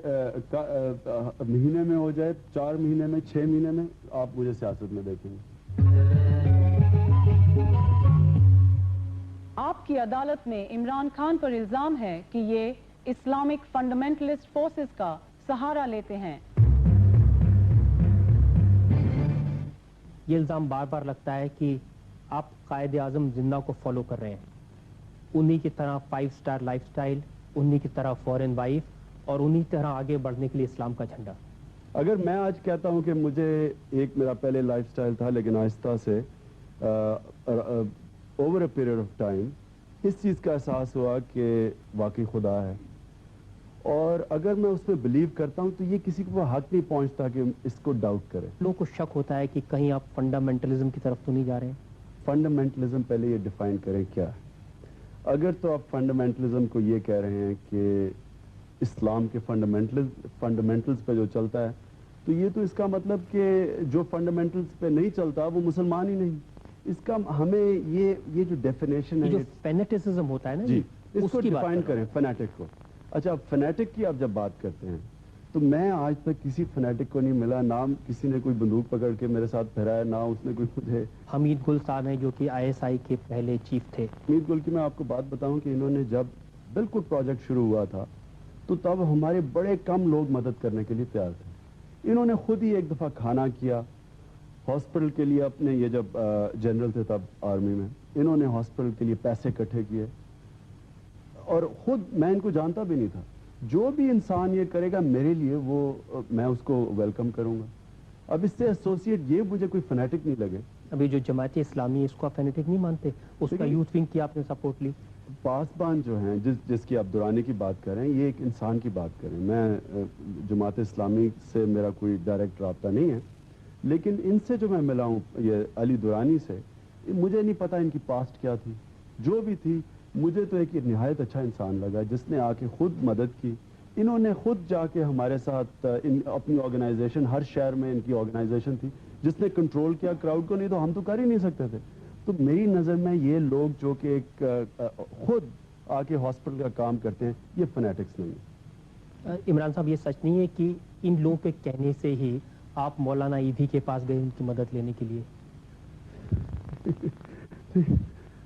مہینے میں ہو جائے, 4 مہینے میں, 6 مہینے میں, آپ مجھے سیاست میں دیکھیں گے. آپ کی عدالت میں عمران خان پر الزام ہے کہ یہ اسلامک فنڈامنٹلسٹ فورسز کا سہارا لیتے ہیں. یہ الزام بار بار لگتا ہے کہ آپ قائد اعظم زندہ کو فالو کر رہے ہیں, انہی کی طرح 5 سٹار لائف سٹائل, انہی کی طرح فورن وائف, اور انہی طرح آگے بڑھنے کے لیے اسلام کا جھنڈا. اگر میں آج کہتا ہوں کہ مجھے ایک میرا پہلے لائف سٹائل تھا, لیکن آہستہ سے over a period of time اس چیز کا احساس ہوا کہ واقعی خدا ہے, اور اگر میں اس میں بلیو کرتا ہوں تو یہ کسی کو حق نہیں پہنچتا کہ اس کو ڈاؤٹ کرے. لوگوں کو شک ہوتا ہے کہ کہیں آپ فنڈامنٹلزم کی طرف تو نہیں جا رہے ہیں. فنڈامنٹلزم پہلے یہ ڈیفائن کریں کیا ہے. اگر تو آپ فنڈامنٹلزم کو یہ کہہ رہے ہیں کہ اسلام کے فنڈامنٹلز پہ جو چلتا ہے, تو یہ تو اس کا مطلب کہ جو فنڈامنٹلز پہ نہیں چلتا وہ مسلمان ہی نہیں. اس کا ہمیں یہ جو ڈیفینیشن ہے, جو فینیٹسزم ہوتا ہے نا, جی, اس کو ڈیفائن کریں فنیٹک کو. اچھا, فنیٹک کی آپ جب بات کرتے ہیں تو میں آج تک کسی فنیٹک کو نہیں ملا, نہ کسی نے کوئی بندوق پکڑ کے میرے ساتھ پھیرایا, نہ اس نے کوئی مجھے. حمید گل صاحب ہیں جو کہ ISI کے پہلے چیف تھے. حمید گل کی میں آپ کو بات بتاؤں کہ انہوں نے جب بالکل پروجیکٹ شروع ہوا تھا تو تب ہمارے بڑے کم لوگ مدد کرنے کے لیے تیار تھے. انہوں نے خود ہی ایک دفعہ کھانا کیا ہاسپٹل کے لیے اپنے, یہ جب جنرل تھے تب آرمی میں, انہوں نے ہاسپٹل کے لیے پیسے اکٹھے کیے, اور خود میں ان کو جانتا بھی نہیں تھا. جو بھی انسان یہ کرے گا میرے لیے, وہ میں اس کو ویلکم کروں گا. اب اس سے ایسوسیٹ یہ مجھے کوئی فنیٹک نہیں لگے. ابھی جو جماعت اسلامی اس کو آپ فنیٹک نہیں مانتے, اس کا یوتھ ونگ کی آپ نے سپورٹ لی. پاسبان جو ہیں, جس کی آپ دورانی کی بات کریں, یہ ایک انسان کی بات کریں. میں جماعت اسلامی سے میرا کوئی ڈائریکٹ رابطہ نہیں ہے, لیکن ان سے جو میں ملا ہوں, یہ علی دورانی سے, مجھے نہیں پتا ان کی پاسٹ کیا تھی. جو بھی تھی, مجھے تو ایک نہایت اچھا انسان لگا جس نے آ کے خود مدد کی. انہوں نے خود جا کے ہمارے ساتھ اپنی آرگنائزیشن, ہر شہر میں ان کی آرگنائزیشن تھی, جس نے کنٹرول کیا کراؤڈ کو. نہیں تو ہم تو کر ہی نہیں سکتے تھے. تو میری نظر میں یہ لوگ جو کہ ایک خود آ کے ہاسپٹل کا کام کرتے ہیں, یہ فنیٹکس نہیں ہے. عمران صاحب, یہ سچ نہیں ہے کہ ان لوگوں کے کہنے سے ہی آپ مولانا ایدھی کے پاس گئے ان کی مدد لینے کے لیے؟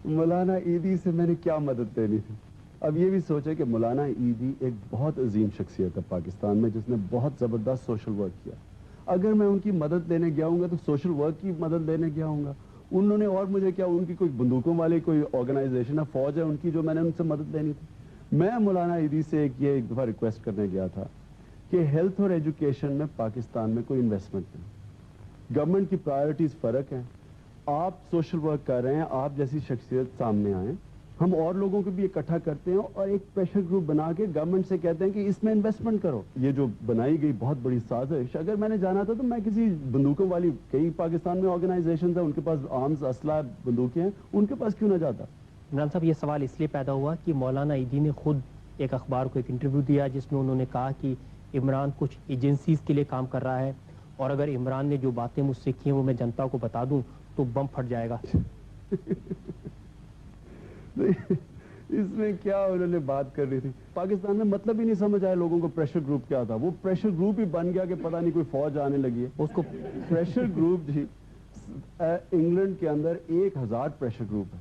مولانا ایدھی سے میں نے کیا مدد لینی تھی. اب یہ بھی سوچے کہ مولانا ایدھی ایک بہت عظیم شخصیت ہے پاکستان میں, جس نے بہت زبردست سوشل ورک کیا. اگر میں ان کی مدد لینے گیا ہوں گا تو سوشل ورک کی مدد لینے گیا ہوں گا. انہوں نے اور مجھے کیا, ان کی کوئی بندوقوں والی کوئی آرگنائزیشن ہے, فوج ہے ان کی, جو میں نے ان سے مدد لینی تھی. میں مولانا ایدھی سے ایک دفعہ ریکویسٹ کرنے گیا تھا کہ ہیلتھ اور ایجوکیشن میں پاکستان میں کوئی انویسٹمنٹ نہیں. گورنمنٹ کی پرائیورٹیز فرق ہیں. آپ سوشل ورک کر رہے ہیں, آپ جیسی شخصیت سامنے آئیں, ہم اور لوگوں کو بھی اکٹھا کرتے ہیں اور ایک پریشر گروپ بنا کے گورنمنٹ سے کہتے ہیں کہ اس میں انویسٹمنٹ کرو. یہ جو بنائی گئی بہت بڑی سازش, اگر میں نے جانا تھا تو میں کسی بندوقوں والی, کئی پاکستان میں آرگنائزیشنز ہیں, ان کے پاس آرمز, اسلحہ, بندوقیں ہیں, ان کے پاس کیوں نہ جاتا. عمران صاحب, یہ سوال اس لیے پیدا ہوا کہ مولانا ایدھی نے خود ایک اخبار کو ایک انٹرویو دیا جس میں انہوں نے کہا کہ عمران کچھ ایجنسیز کے لیے کام کر رہا ہے, اور اگر عمران نے جو باتیں مجھ سے کی ہیں وہ میں جنتا کو بتا دوں تو بم پھٹ جائے گا. اس میں کیا انہوں نے بات کر رہی تھی. پاکستان میں مطلب ہی نہیں سمجھ آیا لوگوں کو پریشر گروپ کیا تھا. وہ پریشر گروپ ہی بن گیا کہ پتہ نہیں کوئی فوج آنے لگی ہے. اس کو پریشر گروپ جی, انگلینڈ کے اندر 1000 پریشر گروپ ہے.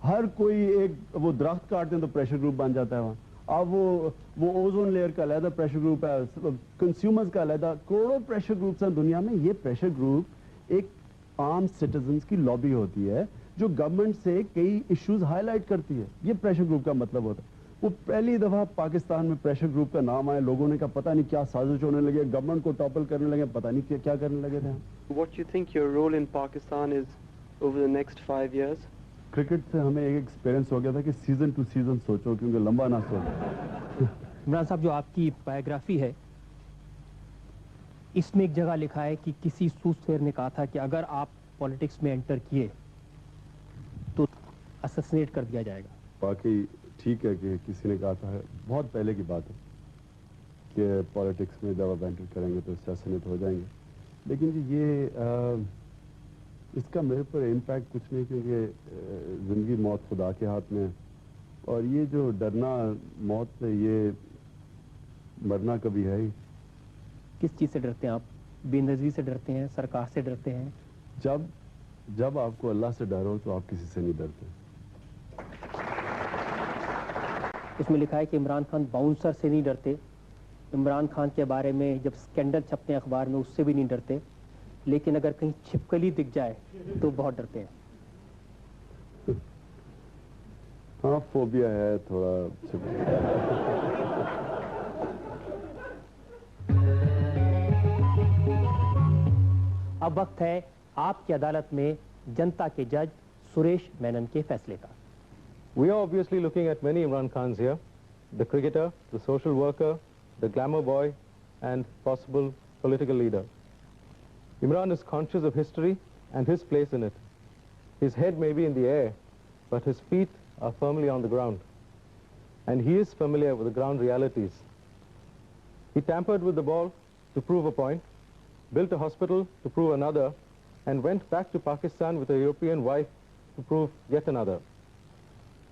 ہر کوئی ایک, وہ درخت کاٹتے ہیں تو پریشر گروپ بن جاتا ہے وہاں. اب وہ اوزون لیئر کا علیحدہ پریشر گروپ ہے, کنزیومرز کا علیحدہ, کروڑوں پریشر گروپس ہیں دنیا میں. یہ پریشر گروپ ایک عام سٹیزنز کی لابی ہوتی ہے جو گورنمنٹ سے کئی ایشوز ہائی لائٹ کرتی ہے. یہ پریشر گروپ کا مطلب ہوتا ہے. وہ پہلی دفعہ پاکستان میں پریشر گروپ کا نام آیا, لوگوں نے کہا پتہ نہیں کیا سازش ہونے لگے, گورنمنٹ کو ٹاپل کرنے لگے, پتہ نہیں کیا کرنے لگے تھے. What you think your role in Pakistan is over the next 5 years? Cricket سے ہمیں ایک ایکسپیرینس ہو گیا تھا کہ سیزن ٹو سیزن سوچو, کیونکہ لمبا نہ سوچو. عمران صاحب, جو آپ کی بایوگرافی ہے اس میں ایک جگہ لکھا ہے کہ کسی سوسفیر نے کہا تھا کہ اگر آپ پالیٹکس میں انٹر کیے تو اسسنیٹ کر دیا جائے گا. باقی ٹھیک ہے کہ کسی نے کہا تھا, بہت پہلے کی بات ہے کہ پالیٹکس میں جب آپ انٹر کریں گے تو اسسنیٹ ہو جائیں گے. لیکن یہ اس کا میرے پر امپیکٹ کچھ نہیں، کیونکہ زندگی موت خدا کے ہاتھ میں ہے، اور یہ جو ڈرنا موت سے، یہ مرنا کبھی ہے ہی. کس چیز سے ڈرتے ہیں آپ؟ بے نظری سے ڈرتے ہیں؟ سرکار سے ڈرتے ہیں؟ جب آپ کو اللہ سے ڈر ہو تو آپ کسی سے نہیں ڈرتے. اس میں لکھا ہے کہ عمران خان باؤنسر سے نہیں ڈرتے، عمران خان کے بارے میں جب سکینڈل چھپتے ہیں اخبار میں اس سے بھی نہیں ڈرتے، لیکن اگر کہیں چھپکلی دکھ جائے تو بہت ڈرتے ہیں. ہاں فوبیا ہے تھوڑا. اب وقت ہے آپ کی عدالت میں جنتا کے جج سریش مینن کے فیصلے کا. We are obviously looking at many Imran Khans here. The cricketer, the social worker, the glamour boy, and possible political leader. Imran is conscious of history and his place in it. His head may be in the air, but his feet are firmly on the ground. And he is familiar with the ground realities. He tampered with the ball to prove a point, built a hospital to prove another, and went back to Pakistan with a European wife to prove yet another.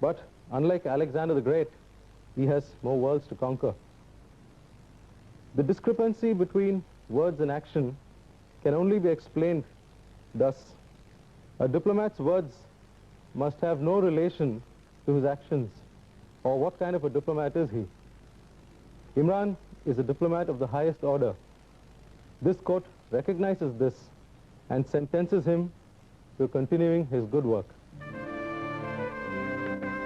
But unlike Alexander the Great, he has more worlds to conquer. The discrepancy between words and action can only be explained thus. A diplomat's words must have no relation to his actions, or what kind of a diplomat is he? Imran is a diplomat of the highest order. This court recognizes this and sentences him to continuing his good work.